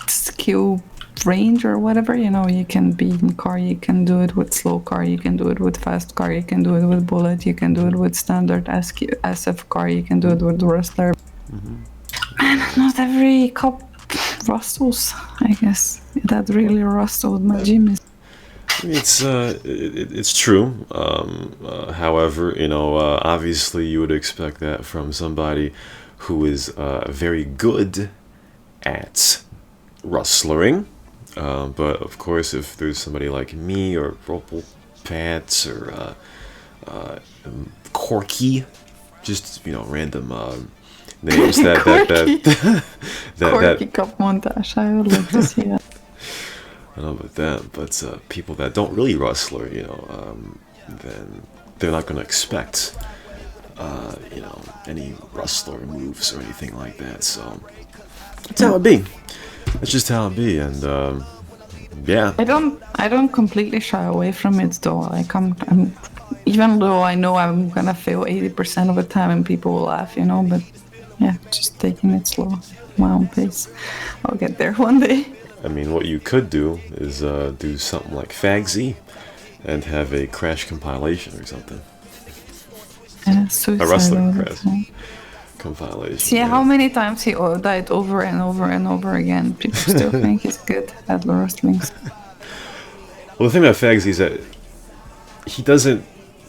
Speaker 2: skill range or whatever. You know, you can be in car, you can do it with slow car, you can do it with fast car, you can do it with bullet, you can do it with standard SF car, you can do it with Rustler. And not every cop rustles, I guess. That really rustled my gym.
Speaker 1: It's true. However, you know, obviously you would expect that from somebody who is very good at rustlering. But of course, if there's somebody like me or Ropal Pats or Corky, just, you know, random names that
Speaker 2: Corky cup montage. I would like to see that.
Speaker 1: I don't know about that, but people that don't really rustler, you know, then they're not going to expect, you know, any rustler moves or anything like that. So that's how it be. That's just how it be, and yeah.
Speaker 2: I don't completely shy away from it though. Like I'm even though I know I'm gonna fail 80% of the time and people will laugh, you know. But yeah, just taking it slow, my own pace. I'll get there one day.
Speaker 1: I mean, what you could do is do something like Fagsy and have a crash compilation or something.
Speaker 2: Yeah,
Speaker 1: A Rustler crash compilation.
Speaker 2: See how many times he died over and over and over again. People still think he's good at the wrestling.
Speaker 1: Well, the thing about Fagsy is that he doesn't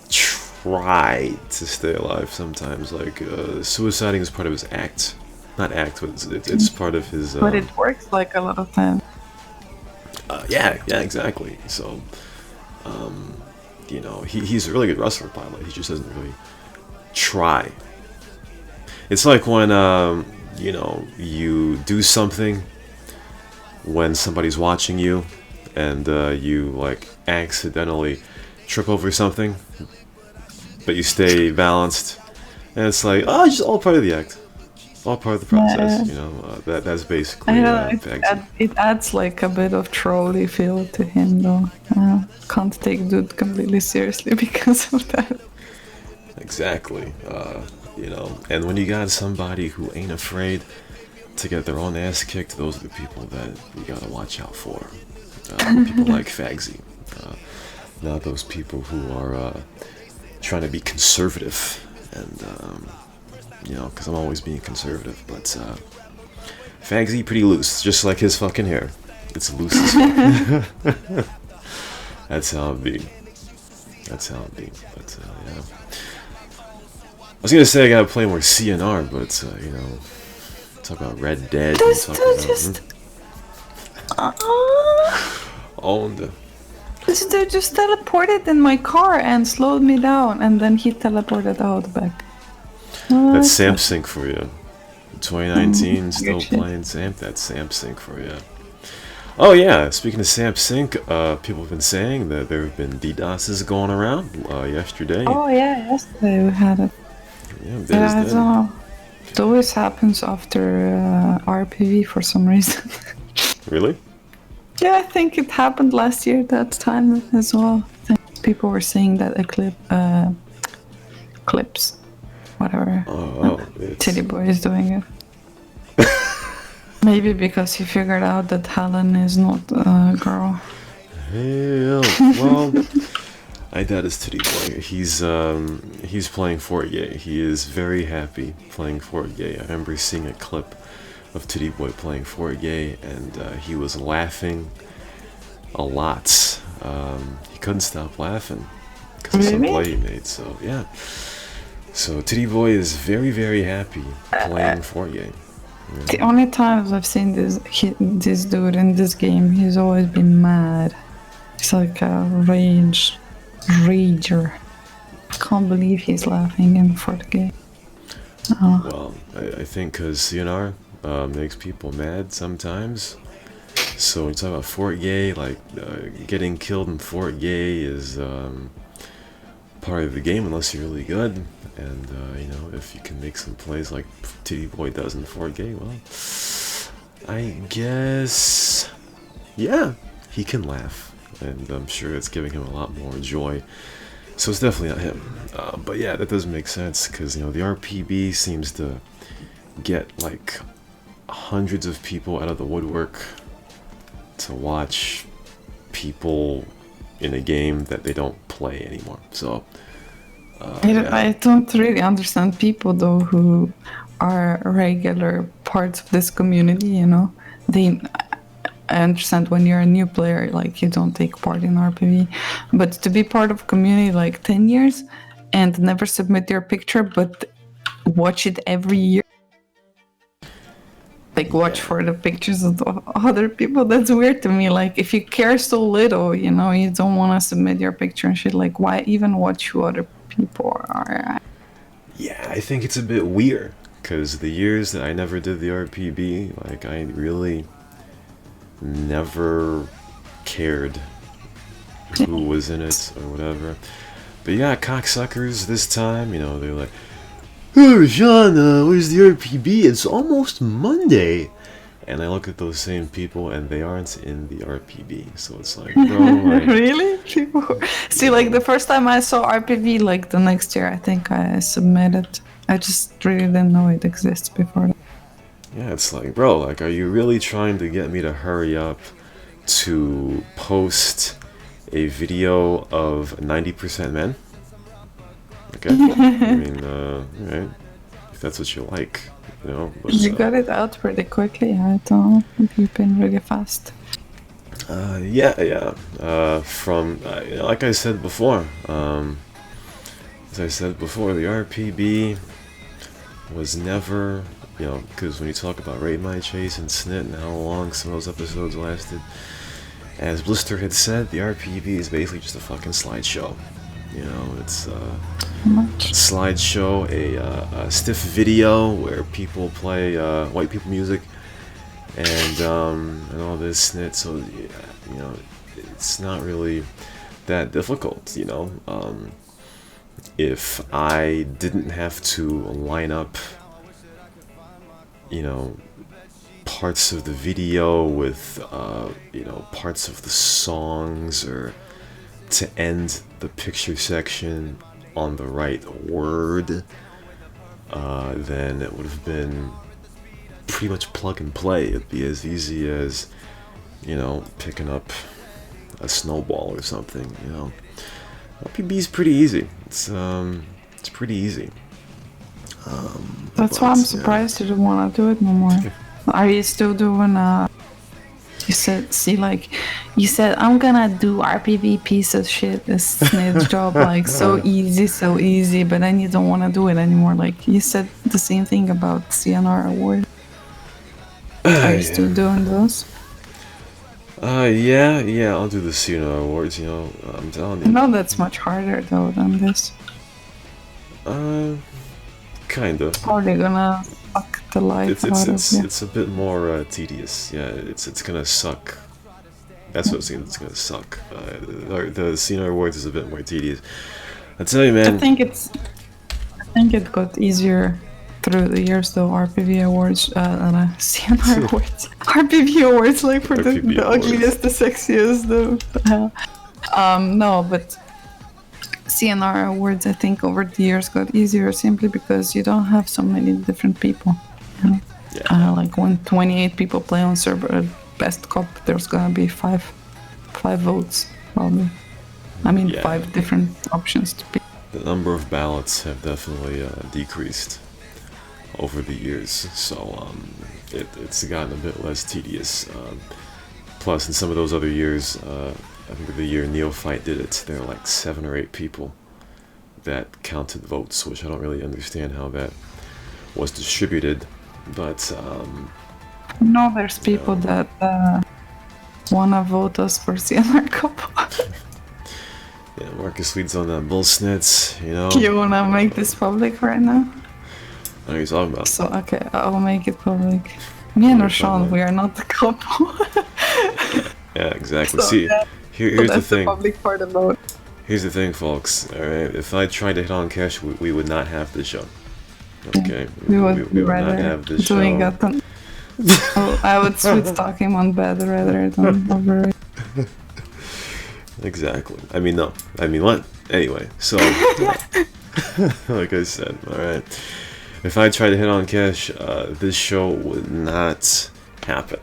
Speaker 1: try to stay alive sometimes. Like, suiciding is part of his act. Not act, but it's part of his...
Speaker 2: but it works like a lot of times.
Speaker 1: Yeah, exactly. So, you know, he's a really good wrestler pilot. He just doesn't really try. It's like when, you know, you do something when somebody's watching you and you, like, accidentally trip over something, but you stay balanced. And it's like, oh, it's just all part of the act. All part of the process, you know. That's basically
Speaker 2: it adds like a bit of trolly feel to him, though. Can't take dude completely seriously because of that.
Speaker 1: Exactly, you know. And when you got somebody who ain't afraid to get their own ass kicked, those are the people that you gotta watch out for. People like Fagsy, not those people who are trying to be conservative and. You know, because I'm always being conservative, but Fagsy pretty loose, just like his fucking hair. It's loose as fuck. That's how it be. That's how it be. But yeah, I was gonna say I gotta play more CNR, but you know, talk about Red Dead.
Speaker 2: Just
Speaker 1: owned.
Speaker 2: This dude just teleported in my car and slowed me down, and then he teleported out back.
Speaker 1: That's Samp Sync for you. 2019, still playing Samp. That's Samp Sync for you. Oh yeah, speaking of Samp Sync, people have been saying that there have been DDoSes going around yesterday.
Speaker 2: Oh yeah, yesterday we had it.
Speaker 1: Yeah,
Speaker 2: I don't know. It always happens after RPV for some reason.
Speaker 1: Really?
Speaker 2: Yeah, I think it happened last year that time as well. People were saying that clips. Whatever. Titty Boy is doing it. Maybe because he figured out that Helen is not a girl.
Speaker 1: Hell, well, that is Titty Boy. He's playing Fortnite. He is very happy playing Fortnite. I remember seeing a clip of Titty Boy playing Fortnite, and he was laughing a lot. He couldn't stop laughing because of some play he made. So yeah. So Titty Boy is very, very happy playing Fortnite. Yeah.
Speaker 2: The only times I've seen this dude in this game, he's always been mad. He's like a rager. I can't believe he's laughing in Fortnite. Oh.
Speaker 1: Well, I think because CNR makes people mad sometimes. So when you talk about Fortnite, like getting killed in Fortnite is part of the game unless you're really good. And you know, if you can make some plays like Titty Boy does in Fortnite, well, I guess, yeah, he can laugh, and I'm sure it's giving him a lot more joy. So it's definitely not him. But yeah, that does make sense because, you know, the RPV seems to get like hundreds of people out of the woodwork to watch people in a game that they don't play anymore. So
Speaker 2: I don't really understand people though who are regular parts of this community, you know. I understand when you're a new player, like, you don't take part in RPV, but to be part of community like 10 years and never submit your picture but watch it every year, like watch for the pictures of other people, that's weird to me. Like, if you care so little, you know, you don't want to submit your picture and shit, like, why even watch who other people are?
Speaker 1: Yeah, I think it's a bit weird because the years that I never did the RPV, like, I really never cared who was in it or whatever. But yeah, Cocksuckers this time, you know, they're like, "Oh, Sean, where's the RPV? It's almost Monday." And I look at those same people and they aren't in the RPV. So it's like, bro, like,
Speaker 2: really? People see, like, the first time I saw RPV, like the next year, I think I submitted. I just really didn't know it exists before that.
Speaker 1: yeah, it's like, bro, like, are you really trying to get me to hurry up to post a video of 90% men? Okay, I mean, alright, if that's what you like, you know. But,
Speaker 2: you got it out pretty quickly. I don't think you've been really fast.
Speaker 1: Yeah. From you know, like I said before, the RPB was never, you know, because when you talk about Rate My Chase and Snit and how long some of those episodes lasted, as Blister had said, the RPV is basically just a fucking slideshow. You know, it's a slideshow, a stiff video where people play white people music and all this snit. So you know, it's not really that difficult. You know, if I didn't have to line up, you know, parts of the video with you know, parts of the songs, or to end the picture section on the right word, then it would have been pretty much plug and play. It'd be as easy as, you know, picking up a snowball or something, you know. RPB is pretty easy. It's pretty easy.
Speaker 2: That's why I'm surprised you don't want to do it no more. Are you still doing you said I'm gonna do RPV piece of shit, this snitch job, like, so easy, but then you don't want to do it anymore. Like, you said the same thing about CNR award. Are you still doing those?
Speaker 1: Yeah, I'll do the CNR awards, you know, I'm telling you.
Speaker 2: I know that's much harder though than this.
Speaker 1: Kinda.
Speaker 2: Probably gonna suck the life out of you.
Speaker 1: It's a bit more tedious. Yeah, it's gonna suck. That's what I'm saying. It's gonna suck. The senior awards is a bit more tedious. I tell you, man.
Speaker 2: I think it got easier through the years though. RPV awards, CNR awards, RPV awards, like, for the ugliest, the sexiest, no, but CNR awards, I think, over the years got easier simply because you don't have so many different people. You know?
Speaker 1: Yeah.
Speaker 2: Like, when 28 people play on server best cop, there's gonna be five votes probably. I mean,
Speaker 1: Yeah.
Speaker 2: 5 different options to pick.
Speaker 1: The number of ballots have definitely decreased over the years, so it's gotten a bit less tedious. Plus, in some of those other years, I think the year Neophyte did it, there were like 7 or 8 people that counted votes, which I don't really understand how that was distributed, but
Speaker 2: No, there's people that wanna vote us for CNR couple.
Speaker 1: yeah, Marcus leads on that bullsnits, you know.
Speaker 2: You wanna make this public right now?
Speaker 1: What are you talking about?
Speaker 2: So, okay, I'll make it public. Me and
Speaker 1: What are you talking
Speaker 2: Rashawn,
Speaker 1: about?
Speaker 2: we are not a couple.
Speaker 1: Yeah, exactly.
Speaker 2: So,
Speaker 1: See,
Speaker 2: yeah.
Speaker 1: here's
Speaker 2: So
Speaker 1: the
Speaker 2: that's the
Speaker 1: thing.
Speaker 2: public part about.
Speaker 1: Here's the thing, folks. All right, if I tried to hit on Cash, we would not have this show. Okay,
Speaker 2: We would
Speaker 1: we would
Speaker 2: rather
Speaker 1: not have this
Speaker 2: doing
Speaker 1: show.
Speaker 2: it than. Oh, I would switch talking on bed rather than over.
Speaker 1: Exactly. I mean, no. I mean, what? Anyway, so like I said, all right. If I tried to hit on Cash, this show would not happen.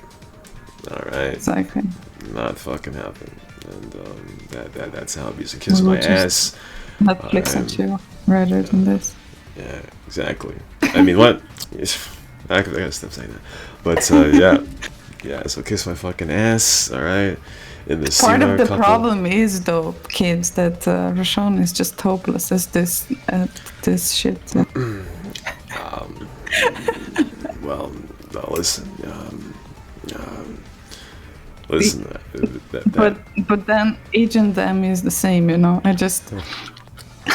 Speaker 1: All right,
Speaker 2: Exactly.
Speaker 1: not fucking happen. And that's how I used to kiss my
Speaker 2: We'll
Speaker 1: ass.
Speaker 2: Netflix and chill rather than this.
Speaker 1: Yeah, exactly. I mean, what? I gotta stop saying that. But yeah. So kiss my fucking ass. All right. In the
Speaker 2: Part of
Speaker 1: CNR
Speaker 2: the
Speaker 1: couple.
Speaker 2: problem is, though, kids, that Rashawn is just hopeless as this shit.
Speaker 1: Well, listen. Listen.
Speaker 2: But then Agent M is the same, you know.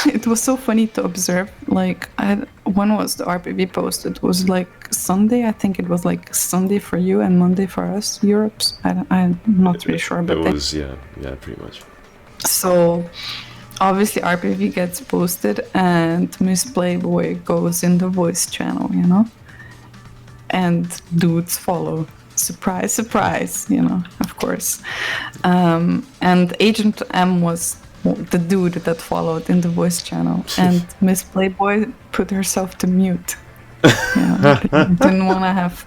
Speaker 2: It was so funny to observe. Like, when was the RPV posted? It was like Sunday. I think it was like Sunday for you and Monday for us, Europe's. I'm not really sure, but
Speaker 1: it was yeah, pretty much.
Speaker 2: so obviously RPV gets posted and Miss Playboy goes in the voice channel, you know, and dudes follow. Surprise, surprise, you know, of course. And Agent M was the dude that followed in the voice channel, and Miss Playboy put herself to mute. You know, didn't want to have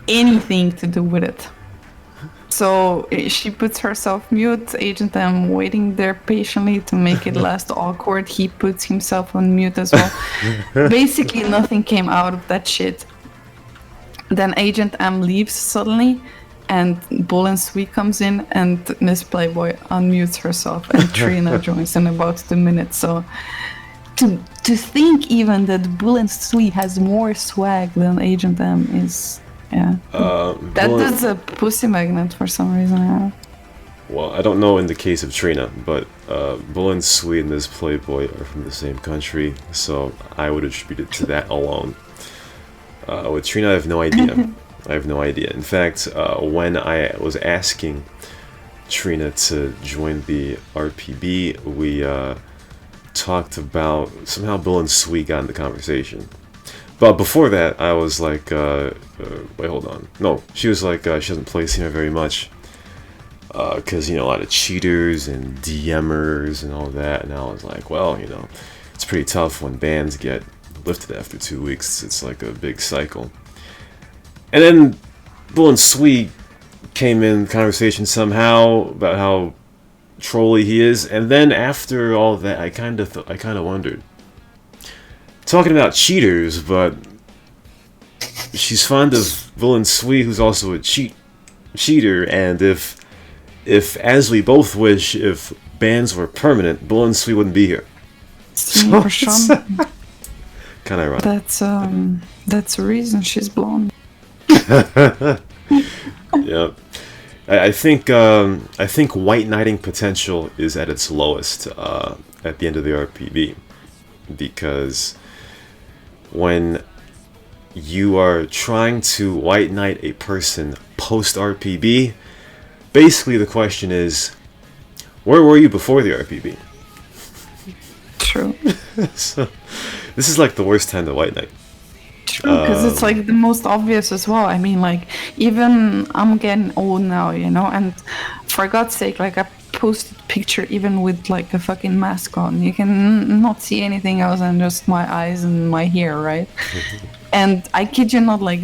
Speaker 2: anything to do with it. So she puts herself mute. Agent M waiting there patiently to make it less awkward. He puts himself on mute as well. Basically, nothing came out of that shit. Then Agent M leaves suddenly, and Bull and Sweet comes in, and Miss Playboy unmutes herself, and Trina joins in about 2 minutes. So to think even that Bull and Sweet has more swag than Agent M is, yeah. That is a pussy magnet for some reason. Yeah.
Speaker 1: Well, I don't know in the case of Trina, but Bull and Sweet and Miss Playboy are from the same country, so I would attribute it to that alone. With Trina, I have no idea. I have no idea. In fact, when I was asking Trina to join the RPB, we talked about somehow Bill and Sweet got in the conversation. But before that, I was like, wait, hold on. No, she was like, she doesn't play Cena very much. Because, you know, a lot of cheaters and DMers and all that. And I was like, well, you know, it's pretty tough when bans get lifted after 2 weeks. It's like a big cycle. And then Bull and Sweet came in conversation somehow about how trolly he is, and then after all that, I kind of wondered. Talking about cheaters, but she's fond of Bull and Sweet, who's also a cheater, and if as we both wish, if bans were permanent, Bull and Sweet wouldn't be here.
Speaker 2: So for Sean,
Speaker 1: kind of ironic.
Speaker 2: That's the reason she's blonde.
Speaker 1: Yeah, I think Whiteknighting potential is at its lowest at the end of the RPV, because when you are trying to White Knight a person post RPV, basically the question is, where were you before the RPV?
Speaker 2: True.
Speaker 1: So this is like the worst time to White Knight.
Speaker 2: True, because it's like the most obvious as well. I mean, like, even I'm getting old now, you know, and for God's sake, like, I posted a picture even with like a fucking mask on. You can not see anything else than just my eyes and my hair, right? And I kid you not, like,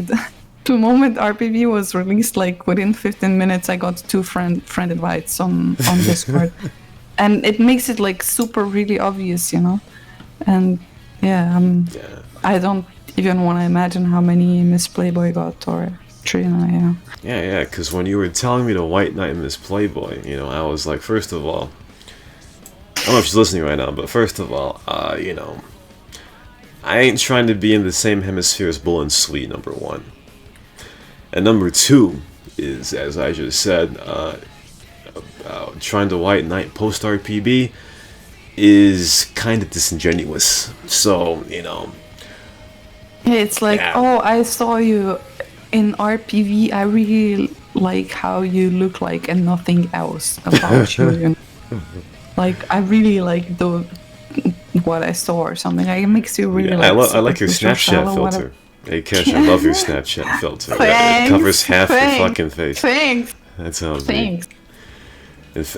Speaker 2: the moment RPV was released, like within 15 minutes, I got 2 friend invites on Discord. and it makes it like super really obvious, you know. And yeah, I don't even want to imagine how many Miss Playboy got or Trina, you know.
Speaker 1: Yeah, because when you were telling me to White Knight Miss Playboy, you know, I was like, first of all, I don't know if she's listening right now, but first of all, you know, I ain't trying to be in the same hemisphere as Bull and Sweet, number one. And number two is, as I just said, trying to White Knight Post-RPV is kind of disingenuous. So, you know.
Speaker 2: It's like,
Speaker 1: yeah.
Speaker 2: oh, I saw you in RPV. I really like how you look like and nothing else about you. You know? Like, I really like what I saw or something. Like, it makes you really
Speaker 1: I like your
Speaker 2: superficial
Speaker 1: Snapchat
Speaker 2: or
Speaker 1: filter.
Speaker 2: whatever.
Speaker 1: Hey, Cash, I love your Snapchat filter.
Speaker 2: Thanks,
Speaker 1: It covers half your
Speaker 2: thanks,
Speaker 1: fucking face.
Speaker 2: Thanks.
Speaker 1: That's how
Speaker 2: Thanks.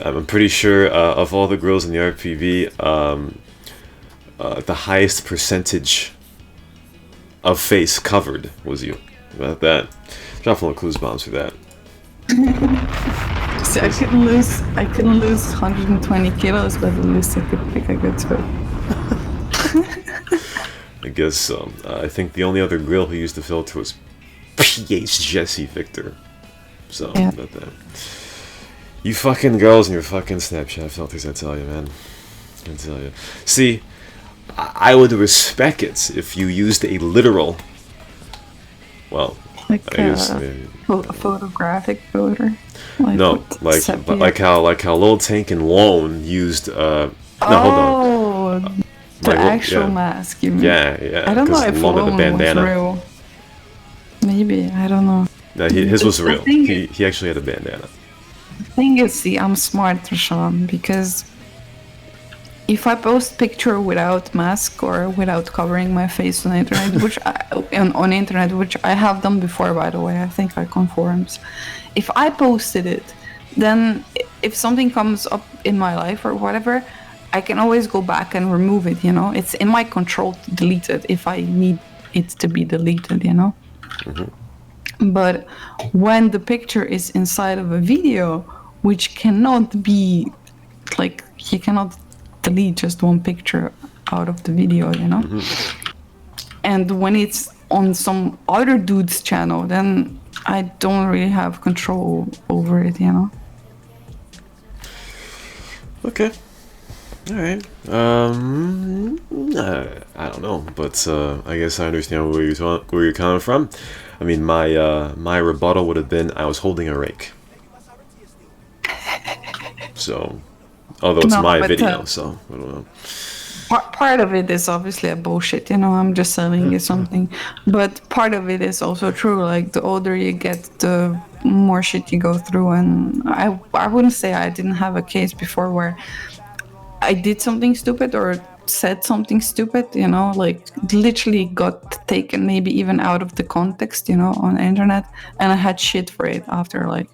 Speaker 1: I'm pretty sure of all the girls in the RPV, the highest percentage of face covered was you. About that. Drop little clues bombs for that.
Speaker 2: So I couldn't lose 120 kilos, but at least I could pick a good spot.
Speaker 1: I guess so. I think the only other girl who used the filter was PH Jesse Victor. So,
Speaker 2: yeah.
Speaker 1: about that. You fucking girls and your fucking Snapchat filters, I tell you, man. I tell you. See, I would respect it if you used a literal, well,
Speaker 2: like
Speaker 1: I guess,
Speaker 2: a photographic photo. Like
Speaker 1: no, like how Lil Tank and Lone used. No, hold on.
Speaker 2: The actual mask. You mean?
Speaker 1: Yeah.
Speaker 2: I don't know if
Speaker 1: Lone had the bandana.
Speaker 2: Was real. Maybe, I don't know.
Speaker 1: No, his was real. He actually had a bandana.
Speaker 2: The thing is, see, I'm smart, Rashawn, because if I post picture without mask or without covering my face on internet, on internet, which I have done before, by the way, I think I conforms. If I posted it, then if something comes up in my life or whatever, I can always go back and remove it, you know? It's in my control to delete it if I need it to be deleted, you know? Mm-hmm. But when the picture is inside of a video, which cannot be, like, you cannot delete just one picture out of the video, you know? Mm-hmm. And when it's on some other dude's channel, then I don't really have control over it, you know?
Speaker 1: Okay. Alright. I don't know, but I guess I understand where you're coming from. I mean, my rebuttal would have been I was holding a rake. So, although it's my video, so I don't know.
Speaker 2: Part of it is obviously a bullshit, you know, I'm just selling you something. But part of it is also true, like the older you get, the more shit you go through. And I wouldn't say I didn't have a case before where I did something stupid or said something stupid, you know, like literally got taken maybe even out of the context, you know, on the internet. And I had shit for it after, like,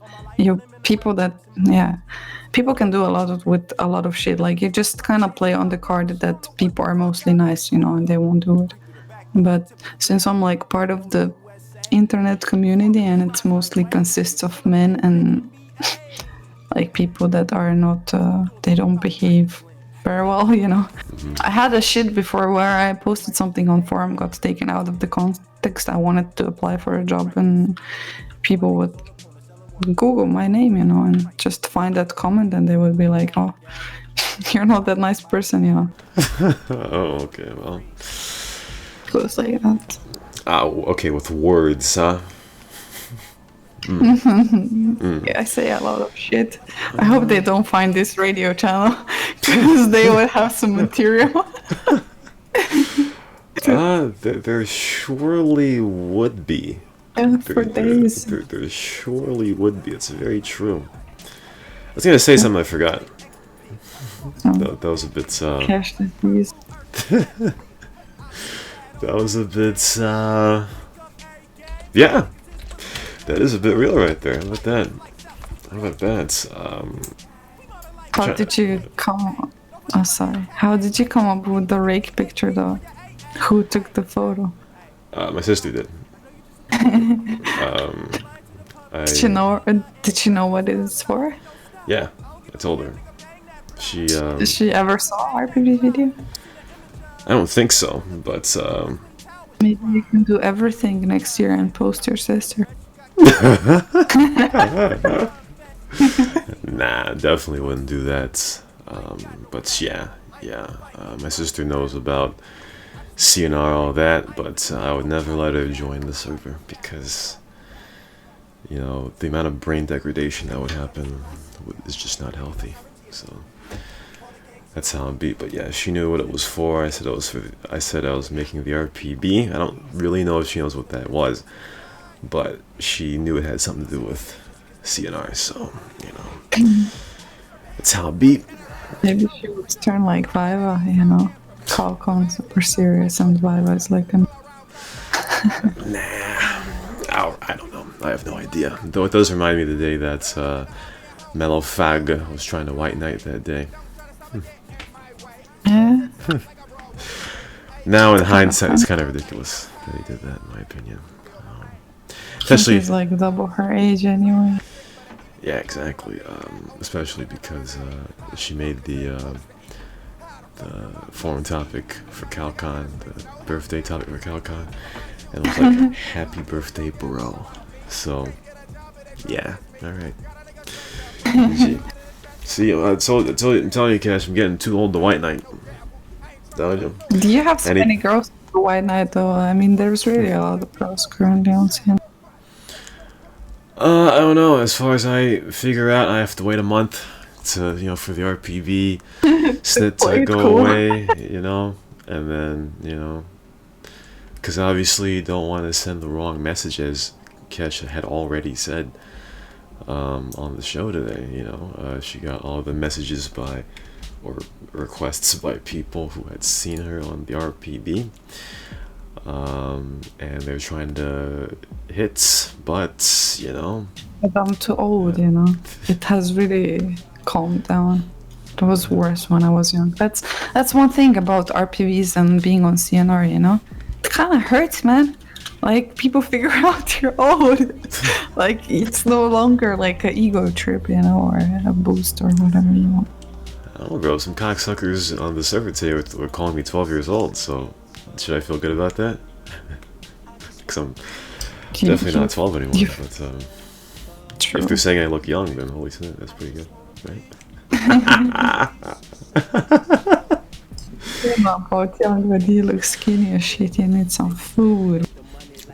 Speaker 2: people can do with a lot of shit. Like, you just kind of play on the card that people are mostly nice, you know, and they won't do it. But since I'm like part of the internet community and it's mostly consists of men and like people that are not, they don't behave very well, you know. Mm-hmm. I had a shit before where I posted something on forum, got taken out of the context. I wanted to apply for a job and people would Google my name, you know, and just find that comment and they would be like, oh, you're not that nice person, you know.
Speaker 1: Oh, okay, well.
Speaker 2: Goes like that.
Speaker 1: Oh, okay, with words, huh?
Speaker 2: Yeah, I say a lot of shit. I hope they don't find this radio channel because they would have some material.
Speaker 1: There surely would be.
Speaker 2: For days.
Speaker 1: There surely would be. It's very true. I was gonna say something I forgot. That was a bit.
Speaker 2: Cash the please.
Speaker 1: That was a bit. Yeah, that is a bit real right there. How about that? How about that?
Speaker 2: How did you come? Oh, sorry. How did you come up with the Rake picture, though? Who took the photo?
Speaker 1: My sister did.
Speaker 2: Did you know what it is for?
Speaker 1: Yeah, I told her.
Speaker 2: Did she ever saw RPV video?
Speaker 1: I don't think so, but
Speaker 2: Maybe you can do everything next year and post your sister.
Speaker 1: nah, definitely wouldn't do that. But yeah, my sister knows about CNR, all that, but I would never let her join the server because, you know, the amount of brain degradation that would happen is just not healthy. So that's how it be. But yeah, she knew what it was for. I said I was making the RPB. I don't really know if she knows what that was, but she knew it had something to do with CNR. So, you know, that's how it be.
Speaker 2: Maybe she would turn like Viva, you know. Falcon super serious and Viva is like a...
Speaker 1: Nah, I don't know. I have no idea. Though it does remind me of the day that Mellow Fag was trying to White Knight that day.
Speaker 2: Yeah.
Speaker 1: Now in hindsight, it's kind of ridiculous that he did that, in my opinion. Especially,
Speaker 2: she's like double her age anyway.
Speaker 1: Yeah, exactly. Especially because she made the forum topic for CalCon, the birthday topic for CalCon, and it was like, "Happy birthday, bro." So, yeah, all right. See, I'm telling you, Cash, I'm getting too old to White Knight. Telling you.
Speaker 2: Do you have so many girls for White Knight though? I mean, there's really a lot of girls currently on scene.
Speaker 1: I don't know. As far as I figure out, I have to wait a month to, you know, for the RPV snit to go away, you know, and then, you know, because obviously you don't want to send the wrong messages. Kesha had already said on the show today, you know, she got all the messages or requests by people who had seen her on the RPV. And they're trying to hit, but, you know,
Speaker 2: But I'm too old, you know. It has really calmed down. It was worse when I was young. That's one thing about RPVs and being on CNR, you know. It kind of hurts, man. Like, people figure out you're old. Like, it's no longer like an ego trip, you know, or a boost or whatever you want.
Speaker 1: I don't know, bro. Some cocksuckers on the server today were calling me 12 years old, so should I feel good about that? Because I'm definitely not 12 anymore, but if they're saying I look young, then holy shit, that's pretty good, right?
Speaker 2: About young, but you look skinny as shit. You need some food.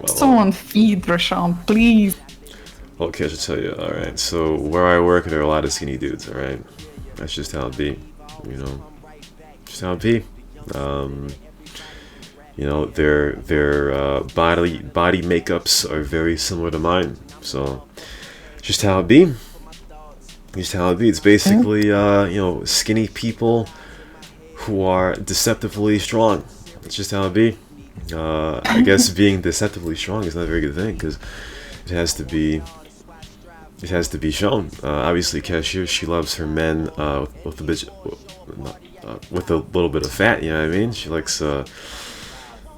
Speaker 2: Someone feed Rashawn, please.
Speaker 1: Okay, I should tell you. All right, so where I work, there are a lot of skinny dudes. All right, that's just how it be. You know, just how it be. You know, their body makeups are very similar to mine. So, just how it be. Just how it be. It's basically, you know, skinny people who are deceptively strong. It's just how it be. I guess being deceptively strong is not a very good thing because it has to be shown. Obviously, Cashier, she loves her men with a little bit of fat. You know what I mean? She likes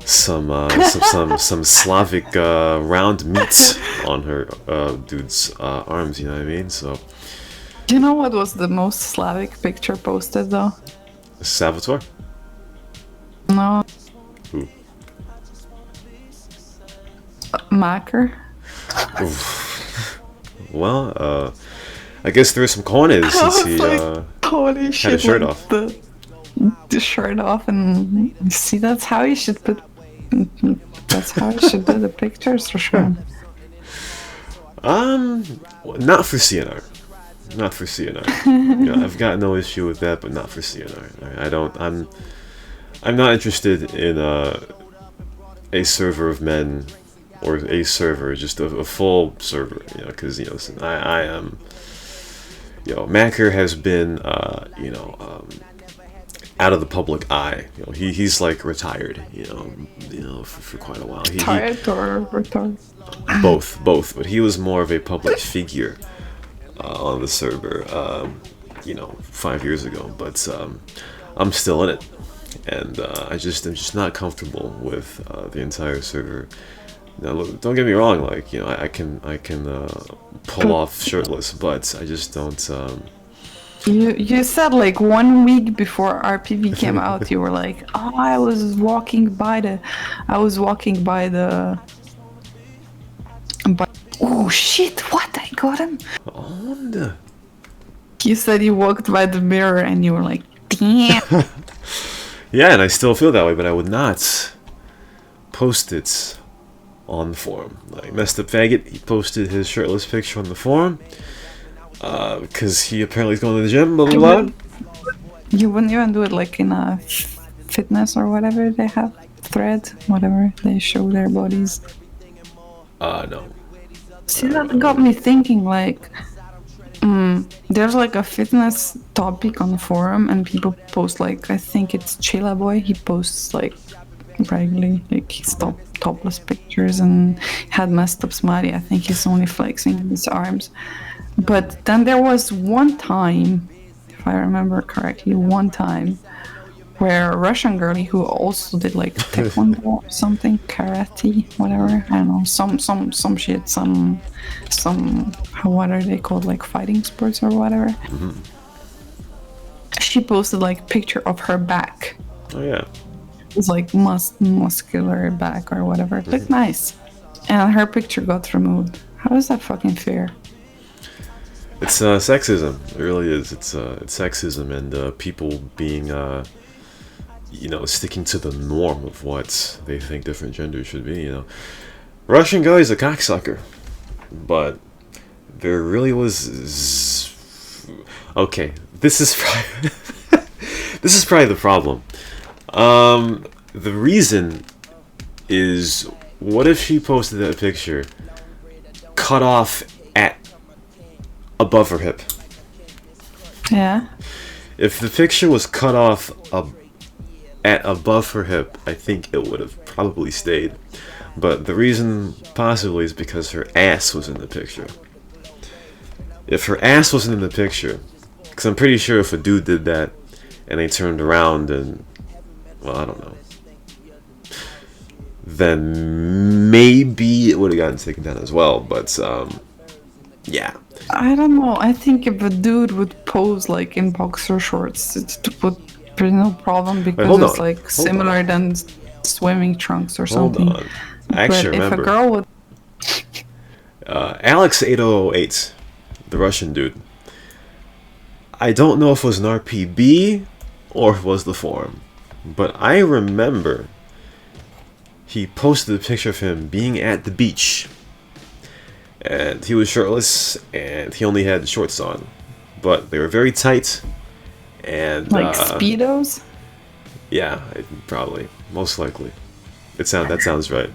Speaker 1: some Slavic round meats on her dude's arms. You know what I mean? So.
Speaker 2: Do you know what was the most Slavic picture posted though?
Speaker 1: Salvatore?
Speaker 2: No.
Speaker 1: Who?
Speaker 2: Macker.
Speaker 1: Well, I guess there's some corners since he
Speaker 2: holy shit,
Speaker 1: had his shirt off.
Speaker 2: The shirt off, and you see, that's how you should put. That's how you should do the pictures for sure.
Speaker 1: Not for CNR. Not for CNR. You know, I've got no issue with that, but not for CNR. I don't. I'm not interested in a server of men, or a server, just a full server. You know, because you know, listen, I am. You know, Macker has been out of the public eye. You know, he's like retired. You know, for quite a while.
Speaker 2: Retired or retired?
Speaker 1: Both. But he was more of a public figure on the server, 5 years ago. But I'm still in it, and I'm just not comfortable with the entire server. Now, look, don't get me wrong. Like, I can pull off shirtless, but I just don't.
Speaker 2: You said like 1 week before RPV came out, you were like, "Oh, I was walking by the, but oh shit, what? I got him."
Speaker 1: Onda.
Speaker 2: You said you walked by the mirror and you were like, "Damn."
Speaker 1: Yeah, and I still feel that way, but I would not post it on the forum. Like Messed Up Faggot, he posted his shirtless picture on the forum because he apparently is going to the gym, blah blah blah.
Speaker 2: You wouldn't even do it like in a fitness or whatever they have thread, whatever they show their bodies.
Speaker 1: No.
Speaker 2: See, that got me thinking, like, there's like a fitness topic on the forum, and people post, like, I think it's Chila Boy, he posts, like, regularly, like, his topless pictures and had messed up smiley. I think he's only flexing his arms. But then there was one time, if I remember correctly, where a Russian girlie who also did like taekwondo or something, karate, whatever, I don't know, some shit, some what are they called, like fighting sports or whatever.
Speaker 1: Mm-hmm.
Speaker 2: She posted like picture of her back.
Speaker 1: Oh yeah.
Speaker 2: It was like muscular back or whatever. It looked nice. And her picture got removed. How is that fucking fair?
Speaker 1: It's sexism. It really is. It's sexism and people being sticking to the norm of what they think different genders should be. Russian guy's a cocksucker, but there really was. Okay, this is probably the problem. The reason is, what if she posted that picture cut off at above her hip?
Speaker 2: Yeah.
Speaker 1: If the picture was cut off at above her hip, I think it would have probably stayed. But the reason possibly is because her ass was in the picture. If her ass wasn't in the picture, because I'm pretty sure if a dude did that and they turned around and, well, I don't know, then maybe it would have gotten taken down as well. But yeah.
Speaker 2: I don't know. I think if a dude would pose like in boxer shorts, it would be no problem, because it's like similar than swimming trunks or something.
Speaker 1: Hold on. I actually remember.
Speaker 2: If a girl would...
Speaker 1: Alex 8008, the Russian dude. I don't know if it was an RPB or if it was the forum, but I remember he posted a picture of him being at the beach. And he was shirtless, and he only had shorts on, but they were very tight. And
Speaker 2: like Speedos?
Speaker 1: Yeah, probably, most likely. That sounds right.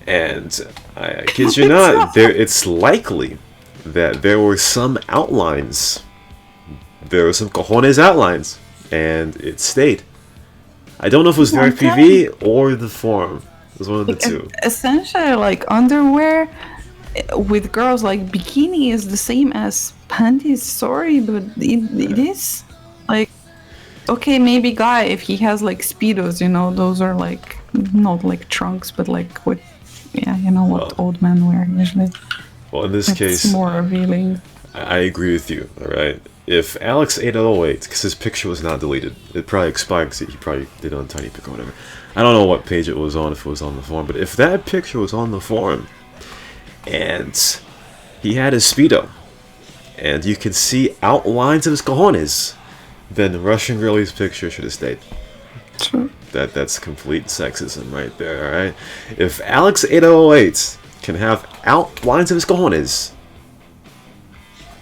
Speaker 1: And I kid you not, it's likely that there were some outlines. There were some cojones outlines, and it stayed. I don't know if it was the RPV or the forum. It was one of the two.
Speaker 2: Essentially, like underwear with girls, like bikini is the same as panties. Sorry, but it is. Like, okay, maybe guy, if he has like Speedos, those are like not like trunks, but like what, what old men wear usually.
Speaker 1: Well, in this case,
Speaker 2: it's more revealing.
Speaker 1: I agree with you. All right, if Alex 8008, because his picture was not deleted, it probably expired because he probably did it on Tiny Pic or whatever. I don't know what page it was on, if it was on the forum, but if that picture was on the forum and he had his Speedo and you could see outlines of his cojones, then the Russian girlie's picture should have stayed.
Speaker 2: Sure.
Speaker 1: That's complete sexism right there, alright? If Alex 8008 can have outlines of his cojones,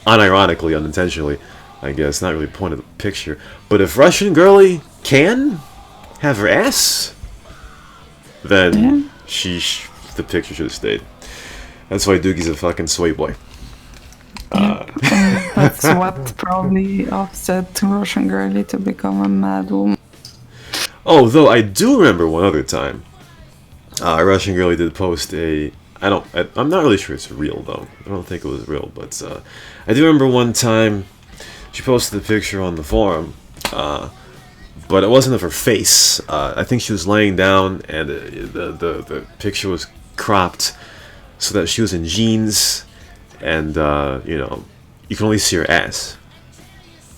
Speaker 1: unironically, unintentionally, I guess, not really the point of the picture, but if Russian girlie can have her ass, then the picture should have stayed. That's why Doogie's a fucking sway boy.
Speaker 2: That's what probably offset to Russian girlie to become a mad woman.
Speaker 1: Oh, though I do remember one other time, a Russian girlie did post I'm not really sure it's real though. I don't think it was real, but I do remember one time she posted a picture on the forum, but it wasn't of her face. I think she was laying down, and the picture was cropped so that she was in jeans, and you can only see her ass.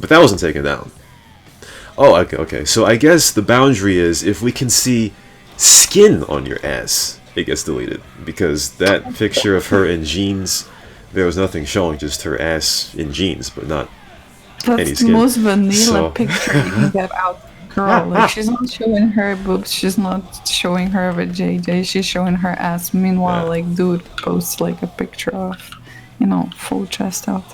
Speaker 1: But that wasn't taken down. Oh, okay. So I guess the boundary is if we can see skin on your ass, it gets deleted. Because that picture of her in jeans, there was nothing showing, just her ass in jeans, but not any
Speaker 2: That's the
Speaker 1: skin.
Speaker 2: most vanilla
Speaker 1: So-
Speaker 2: picture you can get out. Girl, like she's not showing her boobs, she's not showing her with JJ, she's showing her ass. Meanwhile,
Speaker 1: Yeah.
Speaker 2: like dude posts like a picture of, you know, full chest out.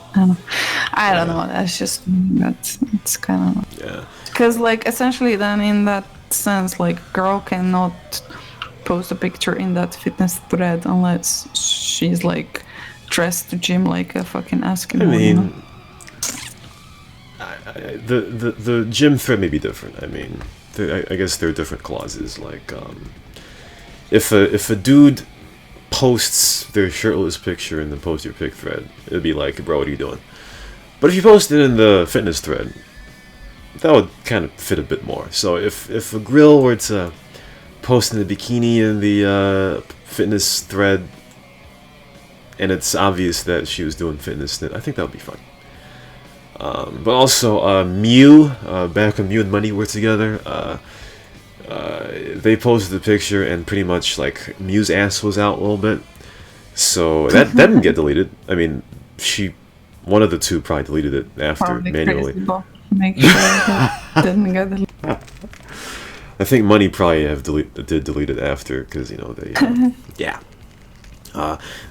Speaker 2: I don't know. That's just it's kind of
Speaker 1: Yeah.
Speaker 2: because like essentially then in that sense, like girl cannot post a picture in that fitness thread unless she's like dressed to gym like a fucking Eskimo.
Speaker 1: I
Speaker 2: you know?
Speaker 1: mean, the gym thread may be different. I mean, I guess there are different clauses. Like, if a dude posts their shirtless picture in the post your pic thread, it'd be like, bro, what are you doing? But if you post it in the fitness thread, that would kind of fit a bit more. So if a grill were to post in a bikini in the fitness thread, and it's obvious that she was doing fitness, then I think that would be fine. But also, Mew, back when Mew and Money were together, they posted the picture and pretty much like Mew's ass was out a little bit, so that didn't get deleted. I mean, one of the two probably deleted it after
Speaker 2: Probably
Speaker 1: manually.
Speaker 2: crazy, but make sure that didn't get deleted.
Speaker 1: I think Money probably did delete it after because you know they yeah.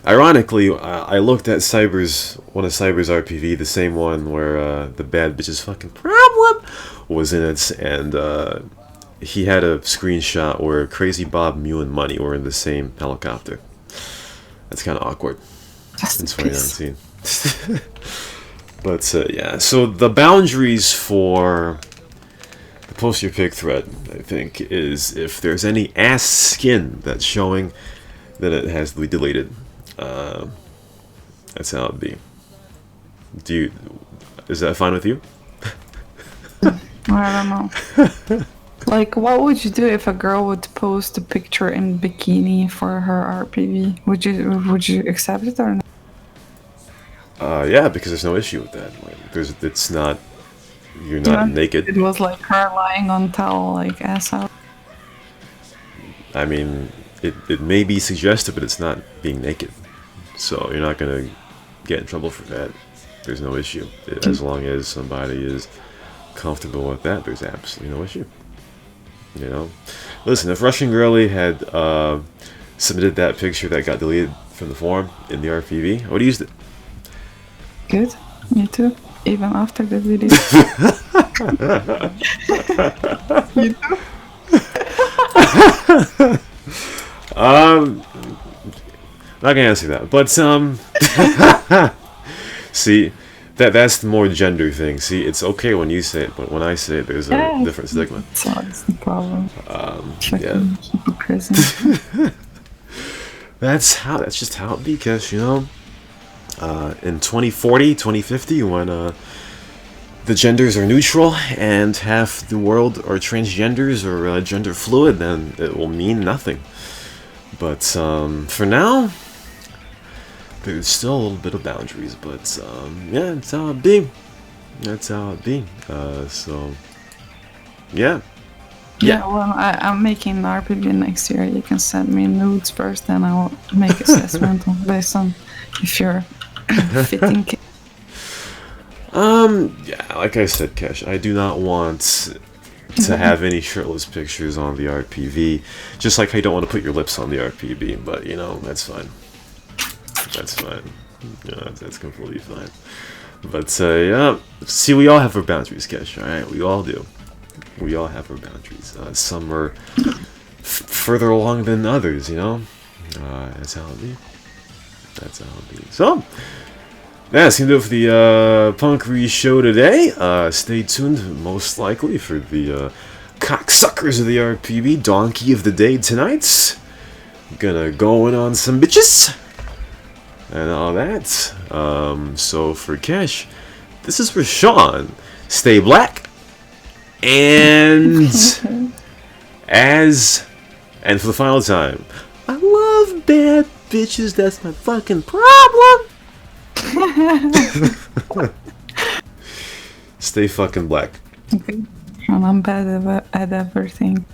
Speaker 1: Ironically, I looked at one of Cyber's RPV, the same one where the bad bitch's fucking problem was in it, and he had a screenshot where Crazy Bob, Mew, and Money were in the same helicopter. That's kind of awkward.
Speaker 2: Just
Speaker 1: In
Speaker 2: in case.
Speaker 1: 2019. But yeah, so the boundaries for the post your pic thread, I think, is if there's any ass skin that's showing, then it has to be deleted. That's how it'd be. Is that fine with you?
Speaker 2: I don't know. Like, what would you do if a girl would post a picture in bikini for her RPV? Would you accept it or not?
Speaker 1: Yeah, because there's no issue with that. Like, it's not. You're not naked.
Speaker 2: It was like her lying on towel, like ass out.
Speaker 1: I mean, it may be suggestive, but it's not being naked. So you're not gonna get in trouble for that. There's no issue. As long as somebody is comfortable with that, there's absolutely no issue. You know? Listen, if Russian Girly had submitted that picture that got deleted from the forum in the RPV, I would have used it.
Speaker 2: Good. Me too. Even after the video. You too?
Speaker 1: Not gonna answer that, but see, that's the more gender thing. See, it's okay when you say it, but when I say it, there's a different stigma.
Speaker 2: So that's the problem.
Speaker 1: Yeah.
Speaker 2: Hypocrisy.
Speaker 1: That's just how it be, because you know, in 2040, 2050, when the genders are neutral and half the world are transgenders or gender fluid, then it will mean nothing. But for now, there's still a little bit of boundaries. But yeah, that's how it be. That's how it be. So yeah.
Speaker 2: Yeah, well, I'm making an RPV next year. You can send me nudes first, then I'll make assessment based on if you're fitting.
Speaker 1: Yeah, like I said, Kesh, I do not want to have any shirtless pictures on the RPV, just like I don't want to put your lips on the RPV, but you know, that's fine. That's fine. Yeah, that's completely fine. But yeah, see, we all have our boundaries, Kesh, alright? We all do. We all have our boundaries. Some are further along than others, you know? That's how it be. That's how it be. So, that's gonna do it for the Punkery show today. Stay tuned, most likely, for the Cocksuckers of the RPV Donkey of the Day tonight. Gonna go in on some bitches and all that. So for Kesh, this is for Sean. Stay black. And and for the final time, I love bad bitches. That's my fucking problem. Stay stay fucking black.
Speaker 2: Okay. And I'm bad at everything.